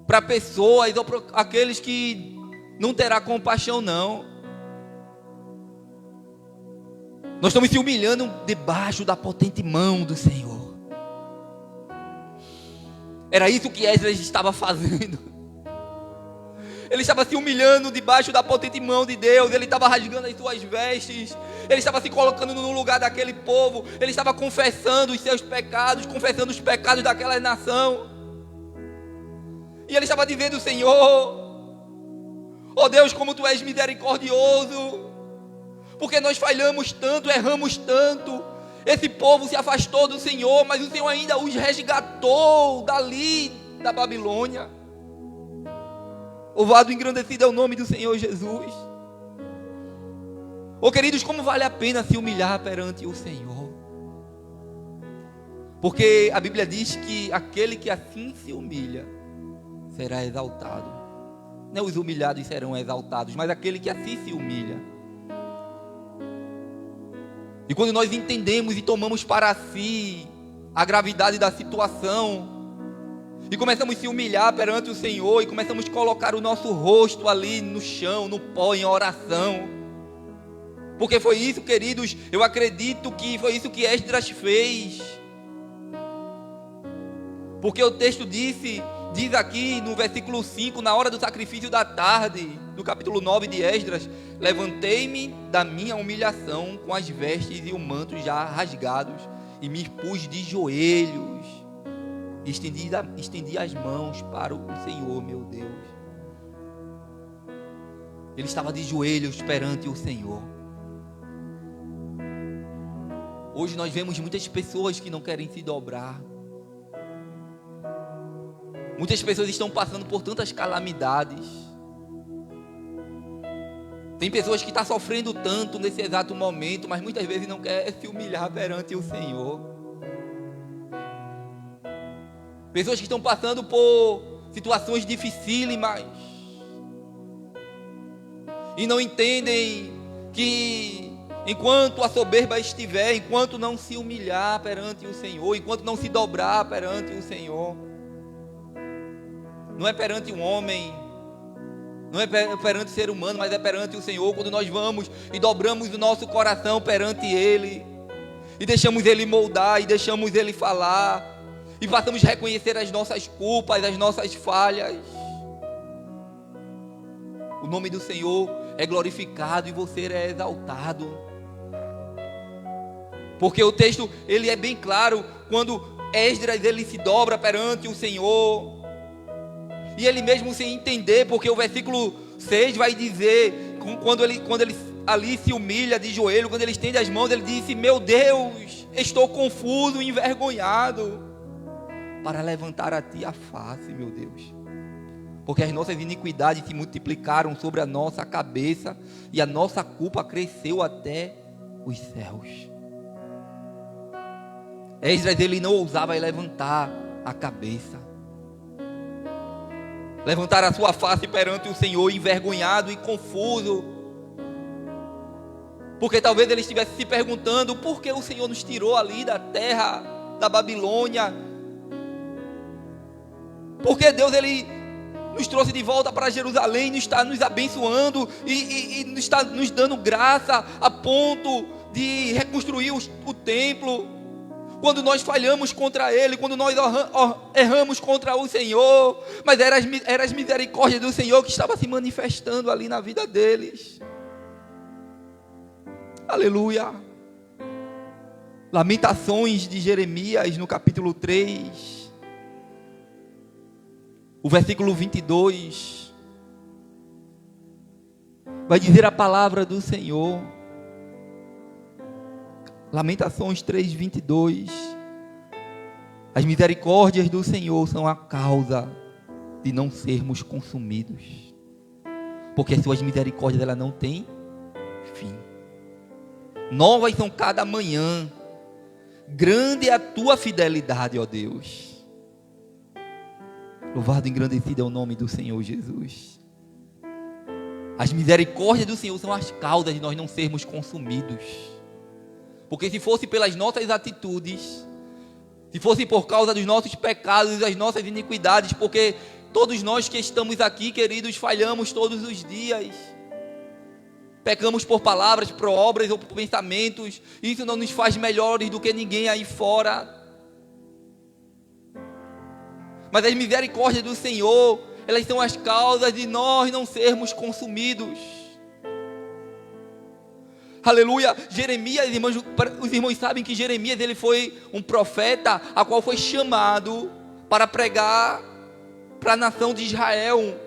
para pessoas ou para aqueles que não terá compaixão, não. Nós estamos se humilhando debaixo da potente mão do Senhor. Era isso que Esdras estava fazendo. Ele estava se humilhando debaixo da potente mão de Deus. Ele estava rasgando as suas vestes. Ele estava se colocando no lugar daquele povo. Ele estava confessando os seus pecados, confessando os pecados daquela nação. E ele estava dizendo: Senhor, ó Deus, como Tu és misericordioso, porque nós falhamos tanto, erramos tanto. Esse povo se afastou do Senhor, mas o Senhor ainda os resgatou dali da Babilônia. Louvado e engrandecido é o nome do Senhor Jesus. Queridos, como vale a pena se humilhar perante o Senhor? Porque a Bíblia diz que aquele que assim se humilha será exaltado. Não os humilhados serão exaltados, mas aquele que assim se humilha. E quando nós entendemos e tomamos para si a gravidade da situação, e começamos a se humilhar perante o Senhor, e começamos a colocar o nosso rosto ali no chão, no pó, em oração. Porque foi isso, queridos, eu acredito que foi isso que Esdras fez. Porque o texto diz aqui no versículo 5, na hora do sacrifício da tarde, no capítulo 9 de Esdras: levantei-me da minha humilhação com as vestes e o manto já rasgados, e me pus de joelhos, e estendi as mãos para o Senhor, meu Deus. Ele estava de joelhos perante o Senhor. Hoje nós vemos muitas pessoas que não querem se dobrar. Muitas pessoas estão passando por tantas calamidades. Tem pessoas que estão sofrendo tanto nesse exato momento, mas muitas vezes não querem se humilhar perante o Senhor. Pessoas que estão passando por situações dificílimas e não entendem que enquanto a soberba estiver, enquanto não se humilhar perante o Senhor, enquanto não se dobrar perante o Senhor, não é perante um homem, não é perante o ser humano, mas é perante o Senhor. Quando nós vamos e dobramos o nosso coração perante Ele, e deixamos Ele moldar, e deixamos Ele falar, e passamos a reconhecer as nossas culpas, as nossas falhas, o nome do Senhor é glorificado e você é exaltado. Porque o texto, ele é bem claro, quando Esdras, ele se dobra perante o Senhor, e ele mesmo sem entender, porque o versículo 6 vai dizer, quando ele ali se humilha de joelho, quando ele estende as mãos, ele disse: meu Deus, estou confuso e envergonhado para levantar a Ti a face, meu Deus, porque as nossas iniquidades se multiplicaram sobre a nossa cabeça, e a nossa culpa cresceu até os céus. Esdras, ele não ousava levantar a cabeça, levantar a sua face perante o Senhor, envergonhado e confuso, porque talvez ele estivesse se perguntando: por que o Senhor nos tirou ali da terra da Babilônia? Porque Deus, ele nos trouxe de volta para Jerusalém, nos está nos abençoando e nos está nos dando graça a ponto de reconstruir o templo, quando nós falhamos contra Ele, quando nós erramos contra o Senhor, mas era as misericórdias do Senhor que estava se manifestando ali na vida deles. Aleluia. Lamentações de Jeremias, no capítulo 3, o versículo 22, vai dizer a palavra do Senhor. Lamentações 3:22. As misericórdias do Senhor são a causa de não sermos consumidos, porque as suas misericórdias, ela não tem fim. Novas são cada manhã. Grande é a tua fidelidade, ó Deus. Louvado e engrandecido é o nome do Senhor Jesus. As misericórdias do Senhor são as causas de nós não sermos consumidos. Porque se fosse pelas nossas atitudes, se fosse por causa dos nossos pecados e das nossas iniquidades, porque todos nós que estamos aqui, queridos, falhamos todos os dias. Pecamos por palavras, por obras ou por pensamentos. Isso não nos faz melhores do que ninguém aí fora. Mas as misericórdias do Senhor, elas são as causas de nós não sermos consumidos. Aleluia. Jeremias, irmãos, os irmãos sabem que Jeremias, ele foi um profeta a qual foi chamado para pregar para a nação de Israel.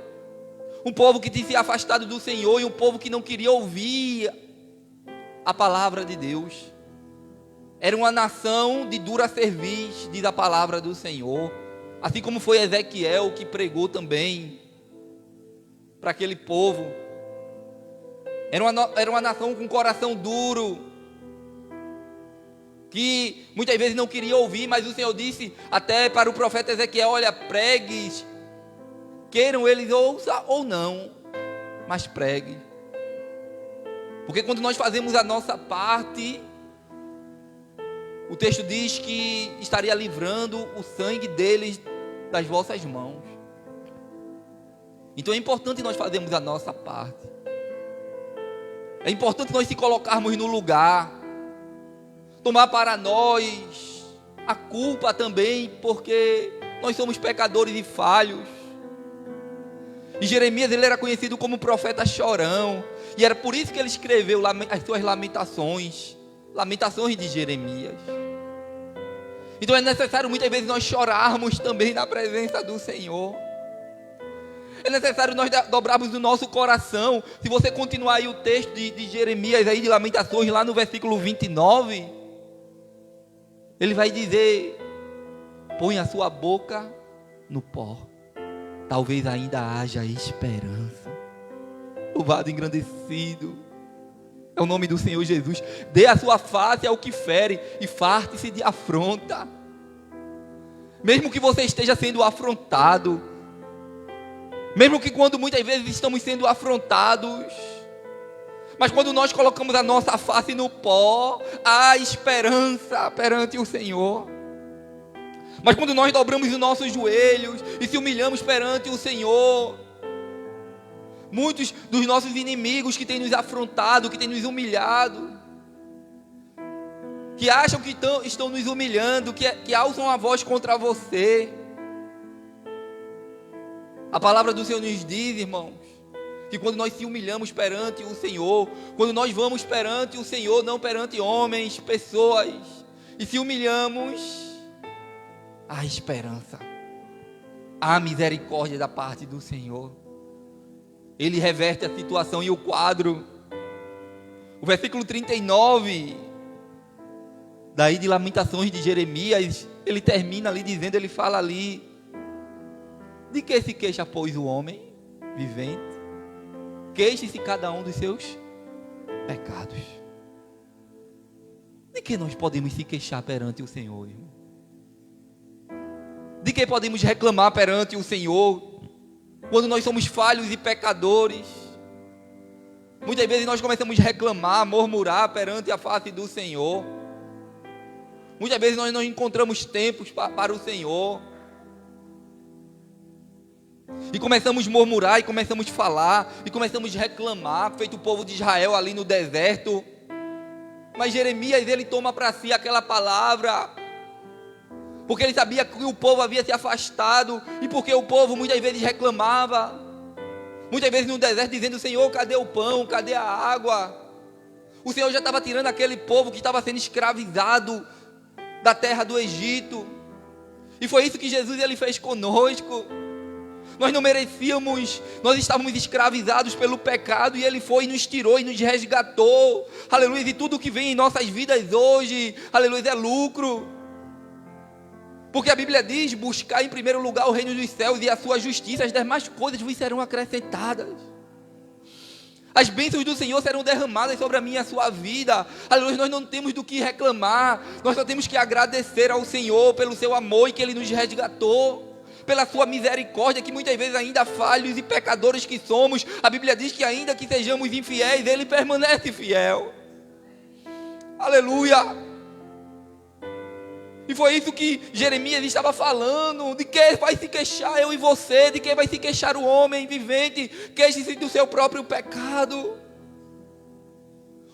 Um povo que tinha se afastado do Senhor e um povo que não queria ouvir a palavra de Deus. Era uma nação de dura cerviz, diz a palavra do Senhor. Assim como foi Ezequiel que pregou também para aquele povo. Era uma nação com coração duro, que muitas vezes não queria ouvir, mas o Senhor disse até para o profeta Ezequiel: olha, pregues, queiram eles ouçam ou não, mas pregue. Porque quando nós fazemos a nossa parte, o texto diz que estaria livrando o sangue deles das vossas mãos. Então é importante nós fazermos a nossa parte. É importante nós se colocarmos no lugar, tomar para nós a culpa também, porque nós somos pecadores e falhos. E Jeremias, ele era conhecido como profeta chorão, e era por isso que ele escreveu as suas lamentações de Jeremias. Então é necessário muitas vezes nós chorarmos também na presença do Senhor. É necessário nós dobrarmos o nosso coração. Se você continuar aí o texto de Jeremias, aí de Lamentações, lá no versículo 29, ele vai dizer: põe a sua boca no pó, talvez ainda haja esperança. Louvado e engrandecido é o nome do Senhor Jesus. Dê a sua face ao que fere e farte-se de afronta. Mesmo que você esteja sendo afrontado, mesmo que quando muitas vezes estamos sendo afrontados, mas quando nós colocamos a nossa face no pó, há esperança perante o Senhor. Mas quando nós dobramos os nossos joelhos e se humilhamos perante o Senhor, muitos dos nossos inimigos que têm nos afrontado, que têm nos humilhado, que acham que estão nos humilhando, que alçam a voz contra você, a palavra do Senhor nos diz, irmãos, que quando nós se humilhamos perante o Senhor, quando nós vamos perante o Senhor, não perante homens, pessoas, e se humilhamos, há esperança, há misericórdia da parte do Senhor. Ele reverte a situação e o quadro. O versículo 39, daí de Lamentações de Jeremias, ele termina ali dizendo, ele fala ali: de que se queixa, pois, o homem vivente? Queixe-se cada um dos seus pecados. De que nós podemos se queixar perante o Senhor, irmão? De que podemos reclamar perante o Senhor quando nós somos falhos e pecadores? Muitas vezes nós começamos a reclamar, murmurar perante a face do Senhor. Muitas vezes nós não encontramos tempos para o Senhor. E começamos a murmurar, e começamos a falar, e começamos a reclamar, feito o povo de Israel ali no deserto. Mas Jeremias, ele toma para si aquela palavra, porque ele sabia que o povo havia se afastado, e porque o povo muitas vezes reclamava, muitas vezes no deserto, dizendo: Senhor, cadê o pão, cadê a água? O Senhor já estava tirando aquele povo que estava sendo escravizado da terra do Egito, e foi isso que Jesus, ele fez conosco. Nós não merecíamos, nós estávamos escravizados pelo pecado, e Ele foi e nos tirou e nos resgatou, aleluia. E tudo que vem em nossas vidas hoje, aleluia, é lucro, porque a Bíblia diz: buscar em primeiro lugar o reino dos céus e a sua justiça, as demais coisas vos serão acrescentadas. As bênçãos do Senhor serão derramadas sobre a minha e a sua vida. Aleluia, nós não temos do que reclamar. Nós só temos que agradecer ao Senhor pelo seu amor e que Ele nos resgatou, pela sua misericórdia, que muitas vezes ainda falhos e pecadores que somos, a Bíblia diz que ainda que sejamos infiéis, Ele permanece fiel. Aleluia. E foi isso que Jeremias estava falando. De que vai se queixar eu e você? De que vai se queixar o homem vivente? Queixe-se do seu próprio pecado.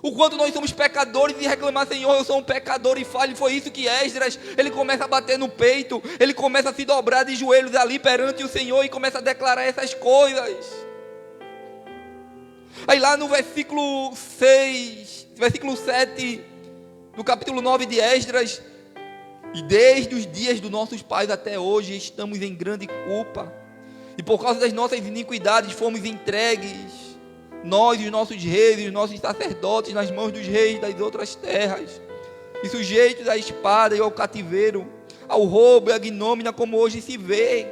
O quanto nós somos pecadores e reclamar, Senhor, eu sou um pecador e falho. Foi isso que Esdras, ele começa a bater no peito, ele começa a se dobrar de joelhos ali perante o Senhor e começa a declarar essas coisas. Aí lá no versículo 7, no capítulo 9 de Esdras: e desde os dias dos nossos pais até hoje estamos em grande culpa, e por causa das nossas iniquidades fomos entregues, nós e os nossos reis e os nossos sacerdotes, nas mãos dos reis das outras terras, e sujeitos à espada e ao cativeiro, ao roubo e à ignomínia, como hoje se vê.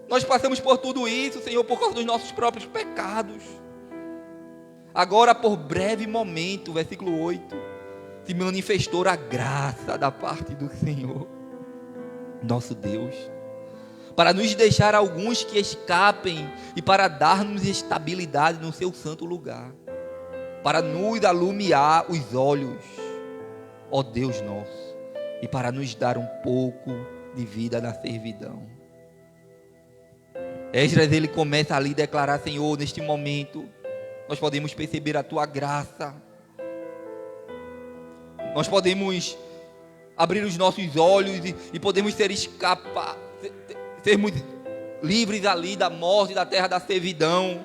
Nós passamos por tudo isso, Senhor, por causa dos nossos próprios pecados. Agora, por breve momento, versículo 8, se manifestou a graça da parte do Senhor, nosso Deus, para nos deixar alguns que escapem e para dar-nos estabilidade no seu santo lugar, para nos alumiar os olhos, ó Deus nosso, e para nos dar um pouco de vida na servidão. Esdras, ele começa ali a declarar: Senhor, neste momento nós podemos perceber a tua graça. Nós podemos abrir os nossos olhos e podemos sermos livres ali da morte, da terra da servidão.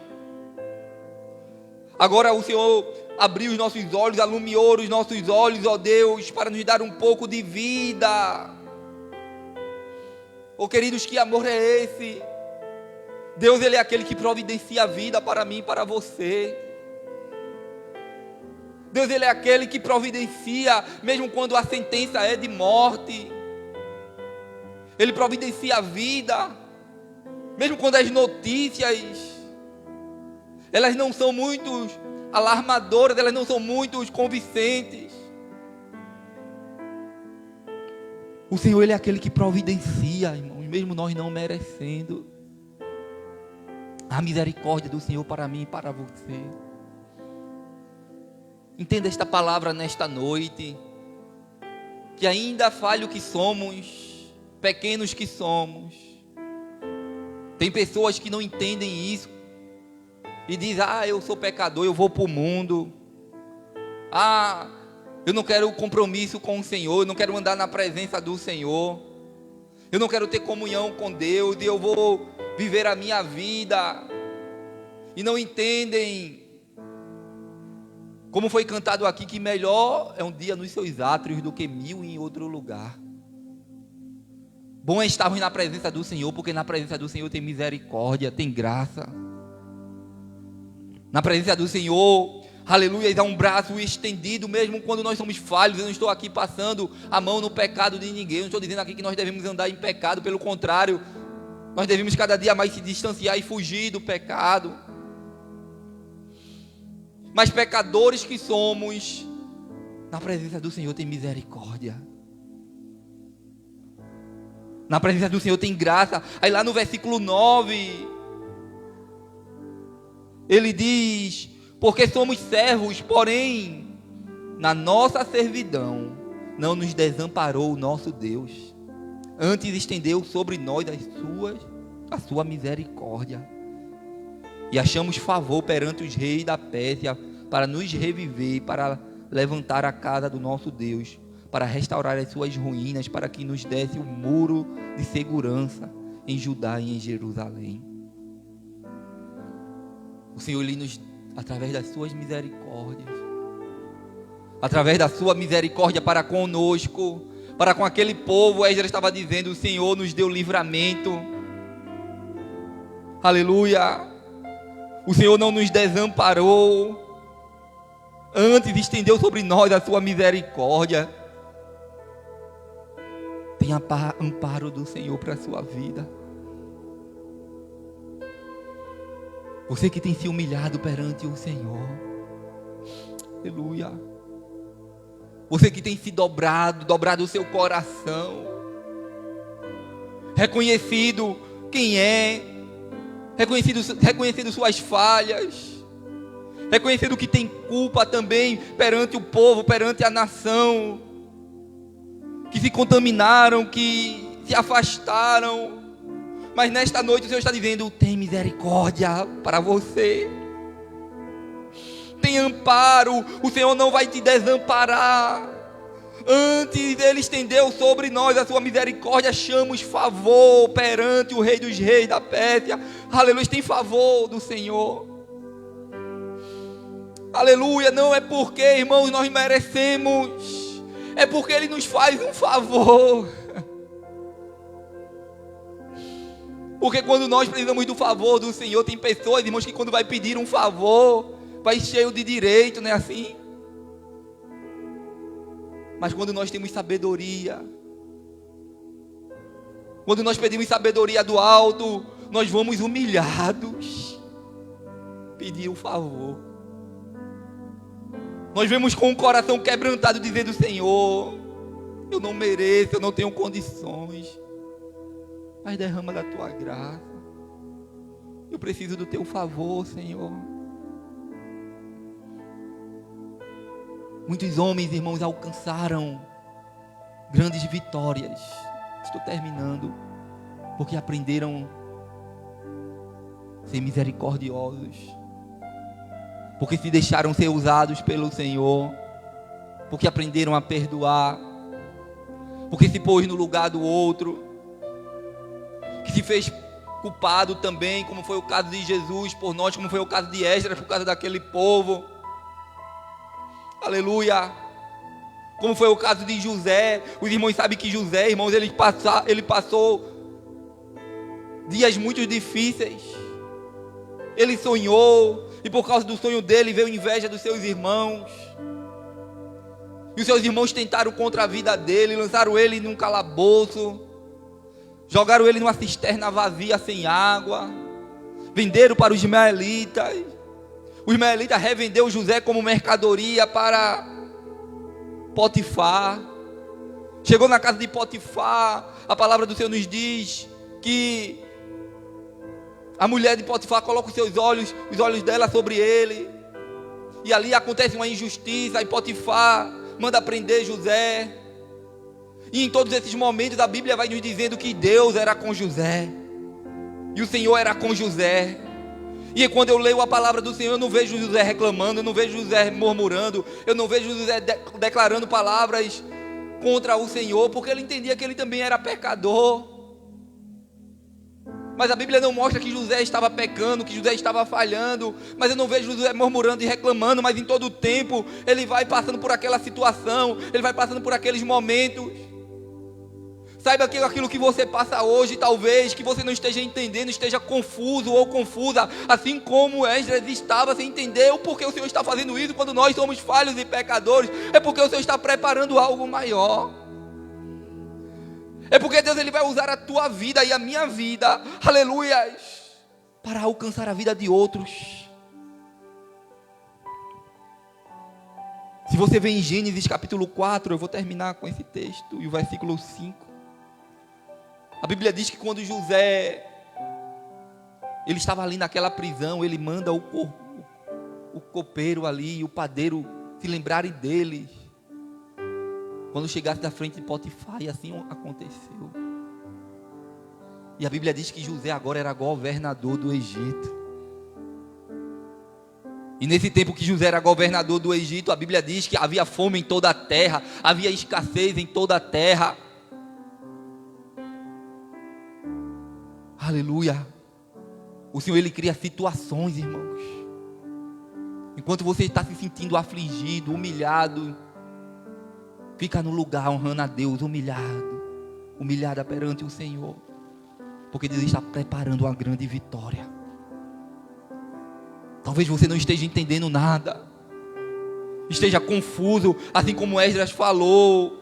Agora o Senhor abriu os nossos olhos, alumiou os nossos olhos, ó Deus, para nos dar um pouco de vida. Oh queridos, que amor é esse? Deus, Ele é aquele que providencia a vida para mim e para você. Deus, Ele é aquele que providencia, mesmo quando a sentença é de morte. Ele providencia a vida, mesmo quando as notícias, elas não são muito alarmadoras, elas não são muito convincentes. O Senhor, Ele é aquele que providencia, irmãos, mesmo nós não merecendo. A misericórdia do Senhor para mim e para você. Entenda esta palavra nesta noite, que ainda falho que somos, pequenos que somos, tem pessoas que não entendem isso, e dizem: eu sou pecador, eu vou para o mundo, eu não quero compromisso com o Senhor, eu não quero andar na presença do Senhor, eu não quero ter comunhão com Deus, e eu vou viver a minha vida, e não entendem, como foi cantado aqui, que melhor é um dia nos seus átrios do que 1000 em outro lugar. Bom é estarmos na presença do Senhor, porque na presença do Senhor tem misericórdia, tem graça. Na presença do Senhor, aleluia, há um braço estendido, mesmo quando nós somos falhos. Eu não estou aqui passando a mão no pecado de ninguém, eu não estou dizendo aqui que nós devemos andar em pecado, pelo contrário, nós devemos cada dia mais se distanciar e fugir do pecado. Mas pecadores que somos, na presença do Senhor tem misericórdia. Na presença do Senhor tem graça. Aí lá no versículo 9, ele diz: porque somos servos, porém na nossa servidão não nos desamparou o nosso Deus, antes estendeu sobre nós a sua misericórdia, e achamos favor perante os reis da Pérsia para nos reviver, para levantar a casa do nosso Deus, para restaurar as suas ruínas, para que nos desse um muro de segurança em Judá e em Jerusalém. O Senhor, Ele nos, através das suas misericórdias, através da sua misericórdia para conosco, para com aquele povo, Esdras estava dizendo: o Senhor nos deu livramento. Aleluia. O Senhor não nos desamparou, antes estendeu sobre nós a sua misericórdia. Tem amparo do Senhor para a sua vida. Você que tem se humilhado perante o Senhor. Aleluia. Você que tem se dobrado o seu coração. Reconhecido quem é. Reconhecido suas falhas. Reconhecido que tem culpa também perante o povo, perante a nação. Que se contaminaram, que se afastaram. Mas nesta noite o Senhor está dizendo: tem misericórdia para você. Tem amparo. O Senhor não vai te desamparar. Antes Ele estendeu sobre nós a sua misericórdia. Achamos favor perante o Rei dos Reis da Pérsia. Aleluia, tem favor do Senhor. Aleluia, não é porque, irmãos, nós merecemos. É porque Ele nos faz um favor. Porque quando nós precisamos do favor do Senhor, tem pessoas, irmãos, que quando vai pedir um favor, vai cheio de direito, não é assim? Mas quando nós temos sabedoria, quando nós pedimos sabedoria do alto, nós vamos humilhados pedir o favor. Nós vemos com o coração quebrantado dizendo: Senhor, eu não mereço, eu não tenho condições, mas derrama da tua graça. Eu preciso do teu favor, Senhor. Muitos homens, irmãos, alcançaram grandes vitórias. Estou terminando. Porque aprenderam a ser misericordiosos. Porque se deixaram ser usados pelo Senhor. Porque aprenderam a perdoar. Porque se pôs no lugar do outro. Que se fez culpado também, como foi o caso de Jesus por nós, como foi o caso de Esdras por causa daquele povo. Aleluia. Como foi o caso de José. Os irmãos sabem que José, irmãos, ele passou dias muito difíceis. Ele sonhou, e por causa do sonho dele veio inveja dos seus irmãos. E os seus irmãos tentaram contra a vida dele, lançaram ele num calabouço, jogaram ele numa cisterna vazia sem água, venderam para os ismaelitas. Os ismaelitas revendeu José como mercadoria para Potifar. Chegou na casa de Potifar, a palavra do Senhor nos diz que a mulher de Potifar coloca os olhos dela sobre ele, e ali acontece uma injustiça, e Potifar manda prender José. E em todos esses momentos a Bíblia vai nos dizendo que Deus era com José, e o Senhor era com José. E quando eu leio a palavra do Senhor, eu não vejo José reclamando, eu não vejo José murmurando, eu não vejo José declarando palavras contra o Senhor, porque ele entendia que ele também era pecador. Mas a Bíblia não mostra que José estava pecando, que José estava falhando. Mas eu não vejo José murmurando e reclamando, mas em todo o tempo ele vai passando por aquela situação, ele vai passando por aqueles momentos. Saiba que aquilo que você passa hoje, talvez, que você não esteja entendendo, esteja confuso ou confusa, assim como Esdras estava sem entender o porquê o Senhor está fazendo isso, quando nós somos falhos e pecadores. É porque o Senhor está preparando algo maior. É porque Deus ele vai usar a tua vida e a minha vida, aleluias, para alcançar a vida de outros. Se você vê em Gênesis capítulo 4, eu vou terminar com esse texto, e o versículo 5. A Bíblia diz que quando José, ele estava ali naquela prisão, ele manda o copeiro ali e o padeiro se lembrarem dele, quando chegasse da frente de Potifar, e assim aconteceu. E a Bíblia diz que José agora era governador do Egito. E nesse tempo que José era governador do Egito, a Bíblia diz que havia fome em toda a terra, havia escassez em toda a terra. Aleluia. O Senhor ele cria situações, irmãos. Enquanto você está se sentindo afligido, humilhado, fica no lugar honrando a Deus, humilhada perante o Senhor, porque Deus está preparando uma grande vitória. Talvez você não esteja entendendo nada, esteja confuso, assim como Esdras falou.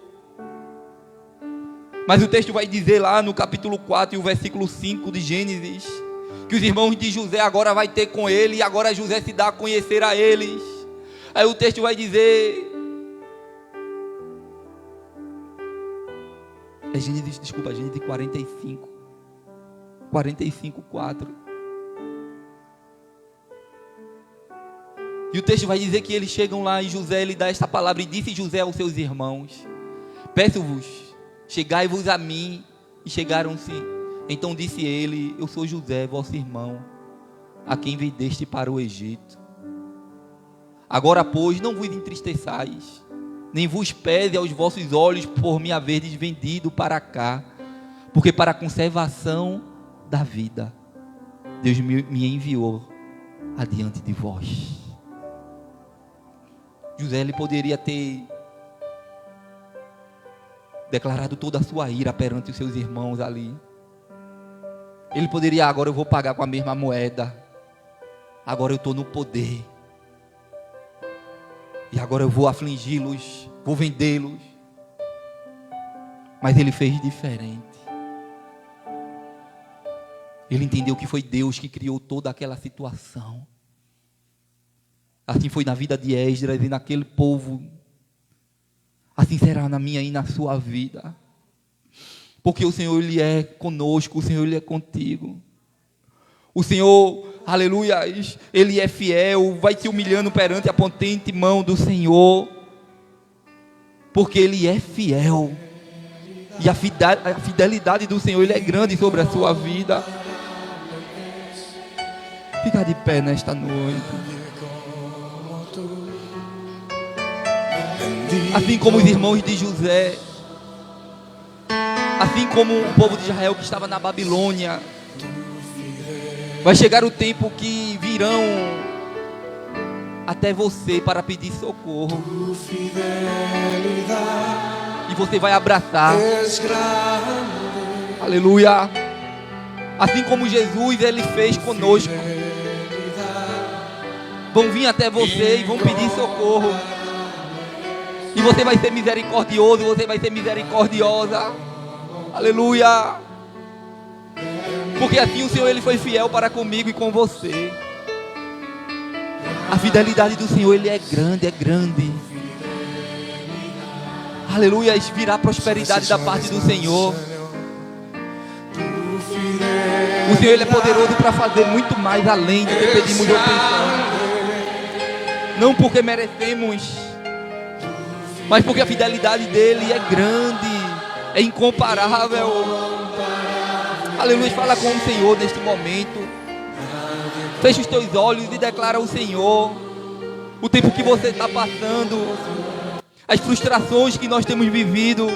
Mas o texto vai dizer lá no capítulo 4 e o versículo 5 de Gênesis, que os irmãos de José agora vai ter com ele, e agora José se dá a conhecer a eles. Aí o texto vai dizer, Gênesis 45:4. E o texto vai dizer que eles chegam lá e José lhe dá esta palavra, e disse José aos seus irmãos: peço-vos, chegai-vos a mim. E chegaram-se. Então disse ele: eu sou José, vosso irmão, a quem vendeste para o Egito. Agora, pois, não vos entristeçais, nem vos pese aos vossos olhos por me haverdes vendido para cá, porque para a conservação da vida Deus me enviou adiante de vós. José, ele poderia ter declarado toda a sua ira perante os seus irmãos ali. Ele poderia: agora eu vou pagar com a mesma moeda, agora eu estou no poder, e agora eu vou afligi-los, vou vendê-los. Mas ele fez diferente. Ele entendeu que foi Deus que criou toda aquela situação. Assim foi na vida de Esdras e naquele povo. Assim será na minha e na sua vida. Porque o Senhor, Ele é conosco, o Senhor, Ele é contigo. O Senhor, aleluia, Ele é fiel, vai te humilhando perante a potente mão do Senhor. Porque Ele é fiel. E a fidelidade do Senhor, Ele é grande sobre a sua vida. Fica de pé nesta noite. Assim como os irmãos de José, assim como o povo de Israel que estava na Babilônia, vai chegar o tempo que virão até você para pedir socorro. E você vai abraçar. Aleluia. Assim como Jesus, Ele fez conosco. Vão vir até você e vão pedir socorro. E você vai ser misericordioso, você vai ser misericordiosa. Aleluia. Porque assim o Senhor, Ele foi fiel para comigo e com você. A fidelidade do Senhor, Ele é grande, é grande. Aleluia, virá prosperidade da parte do Senhor. O Senhor, Ele é poderoso para fazer muito mais além do que pedimos ou pensamos. Não porque merecemos, mas porque a fidelidade dEle é grande, é incomparável. Aleluia, fala com o Senhor neste momento. Fecha os teus olhos e declara ao Senhor o tempo que você está passando, as frustrações que nós temos vivido,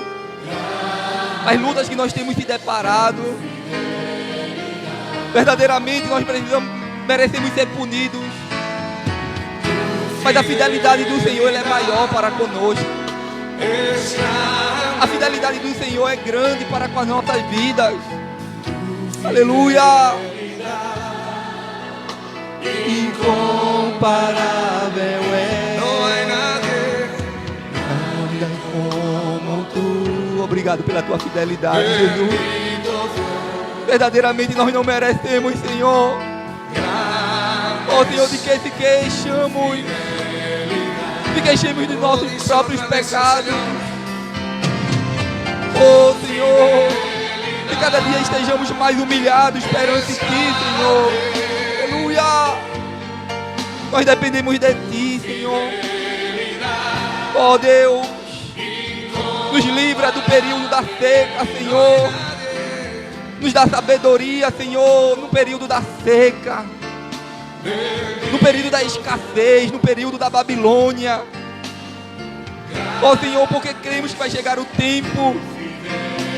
as lutas que nós temos se deparado. Verdadeiramente nós merecemos ser punidos, mas a fidelidade do Senhor, Ele é maior para conosco. A fidelidade do Senhor é grande para com as nossas vidas. Aleluia. Incomparável é, não há nada como tu. Obrigado pela tua fidelidade, Jesus. Verdadeiramente nós não merecemos, Senhor. Oh, Senhor, de que se queixamos? De queixemos de nossos próprios pecados. Oh, Senhor, que cada dia estejamos mais humilhados perante Ti, Senhor. Aleluia. Nós dependemos de Ti, Senhor. Oh, Deus, nos livra do período da seca, Senhor. Nos dá sabedoria, Senhor, no período da seca, no período da escassez, no período da Babilônia. Ó Senhor, porque cremos que vai chegar o tempo,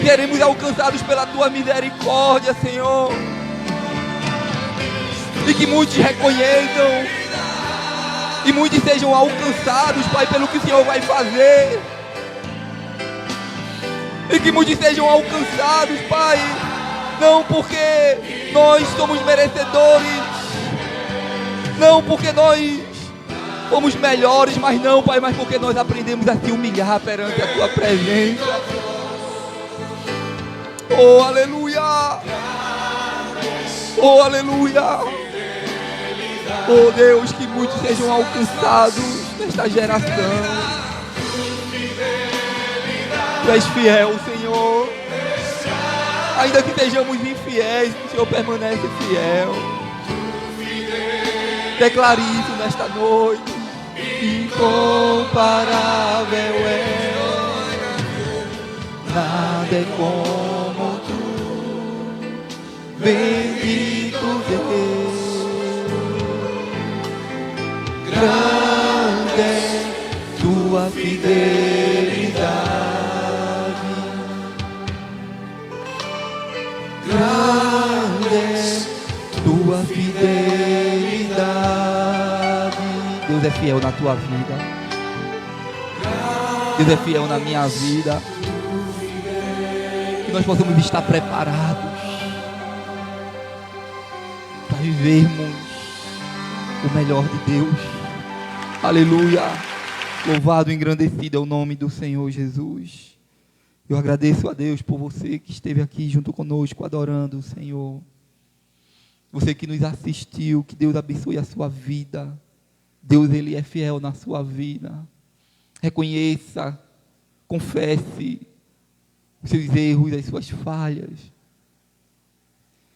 seremos alcançados pela Tua misericórdia, Senhor. E que muitos reconheçam, e muitos sejam alcançados, Pai, pelo que o Senhor vai fazer. E que muitos sejam alcançados, Pai, não porque nós somos merecedores, não porque nós fomos melhores, mas não, Pai, mas porque nós aprendemos a se humilhar perante a Tua presença. Oh, aleluia. Oh, aleluia. Oh, Deus, que muitos sejam alcançados nesta geração. Tu és fiel, Senhor. Ainda que sejamos infiéis, o Senhor permanece fiel. Declare isso nesta noite. Incomparável é, nada é como tu, bendito Deus. Grande é tua fidelidade, grande é tua fidelidade. Deus é fiel na tua vida, Deus é fiel na minha vida. Que nós possamos estar preparados para vivermos o melhor de Deus. Aleluia. Louvado e engrandecido é o nome do Senhor Jesus. Eu agradeço a Deus por você que esteve aqui junto conosco adorando o Senhor. Você que nos assistiu, que Deus abençoe a sua vida. Deus, Ele é fiel na sua vida. Reconheça, confesse os seus erros, as suas falhas.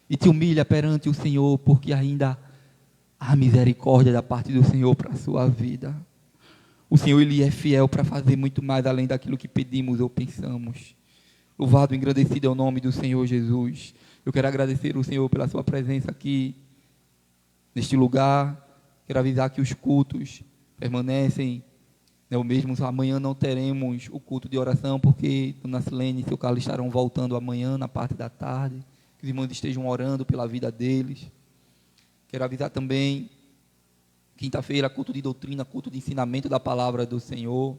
E te humilha perante o Senhor, porque ainda há misericórdia da parte do Senhor para a sua vida. O Senhor, Ele é fiel para fazer muito mais além daquilo que pedimos ou pensamos. Louvado e engrandecido é o nome do Senhor Jesus. Eu quero agradecer ao Senhor pela sua presença aqui, neste lugar. Quero avisar que os cultos permanecem, o mesmo. Amanhã não teremos o culto de oração, porque Dona Silene e seu Carlos estarão voltando amanhã, na parte da tarde. Que os irmãos estejam orando pela vida deles. Quero avisar também, quinta-feira, culto de doutrina, culto de ensinamento da palavra do Senhor.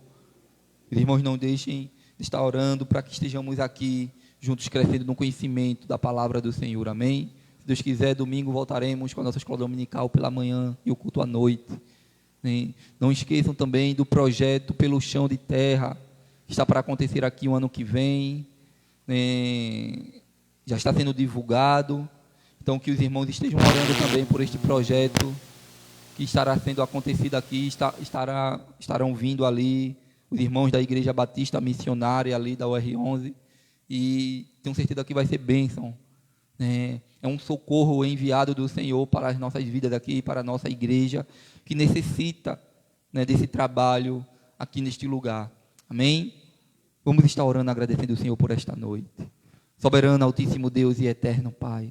Os irmãos não deixem de estar orando para que estejamos aqui juntos crescendo no conhecimento da palavra do Senhor. Amém? Se Deus quiser, domingo voltaremos com a nossa escola dominical pela manhã e o culto à noite. Não esqueçam também do projeto Pelo Chão de Terra, que está para acontecer aqui o ano que vem. Já está sendo divulgado. Então, que os irmãos estejam orando também por este projeto que estará sendo acontecido aqui. Estarão vindo ali os irmãos da Igreja Batista Missionária ali da UR11. E tenho certeza que vai ser bênção. É um socorro enviado do Senhor para as nossas vidas aqui, para a nossa igreja, que necessita desse trabalho aqui neste lugar. Amém? Vamos estar orando, agradecendo o Senhor por esta noite. Soberano, Altíssimo Deus e Eterno Pai,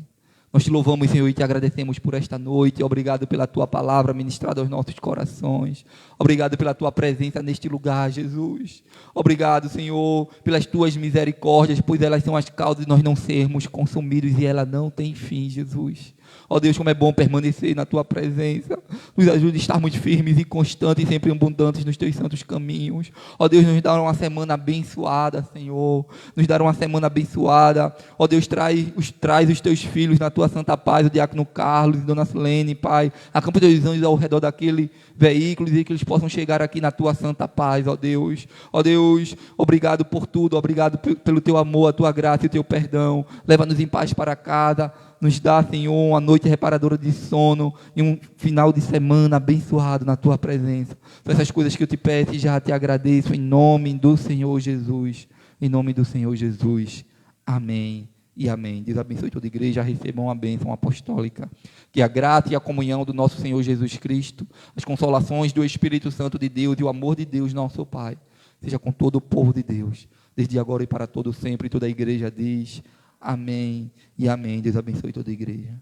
nós te louvamos, Senhor, e te agradecemos por esta noite. Obrigado pela tua palavra ministrada aos nossos corações. Obrigado pela tua presença neste lugar, Jesus. Obrigado, Senhor, pelas tuas misericórdias, pois elas são as causas de nós não sermos consumidos e ela não tem fim, Jesus. Ó Deus, como é bom permanecer na tua presença. Nos ajude a estarmos firmes e constantes e sempre abundantes nos teus santos caminhos. Ó Deus, nos dá uma semana abençoada, Senhor. Nos dá uma semana abençoada. Ó Deus, traz os teus filhos na tua santa paz, o diácono Carlos e Dona Silene, Pai. Acampa teus anjos ao redor daquele veículo e que eles possam chegar aqui na tua santa paz, ó Deus. Ó Deus, obrigado por tudo. Obrigado pelo teu amor, a tua graça e o teu perdão. Leva-nos em paz para casa. Nos dá, Senhor, uma noite reparadora de sono e um final de semana abençoado na tua presença. São essas coisas que eu te peço e já te agradeço em nome do Senhor Jesus. Em nome do Senhor Jesus. Amém e amém. Deus abençoe toda a igreja. Recebam a bênção apostólica. Que a graça e a comunhão do nosso Senhor Jesus Cristo, as consolações do Espírito Santo de Deus e o amor de Deus, nosso Pai, seja com todo o povo de Deus, desde agora e para todo sempre. E toda a igreja diz amém e amém. Deus abençoe toda a igreja.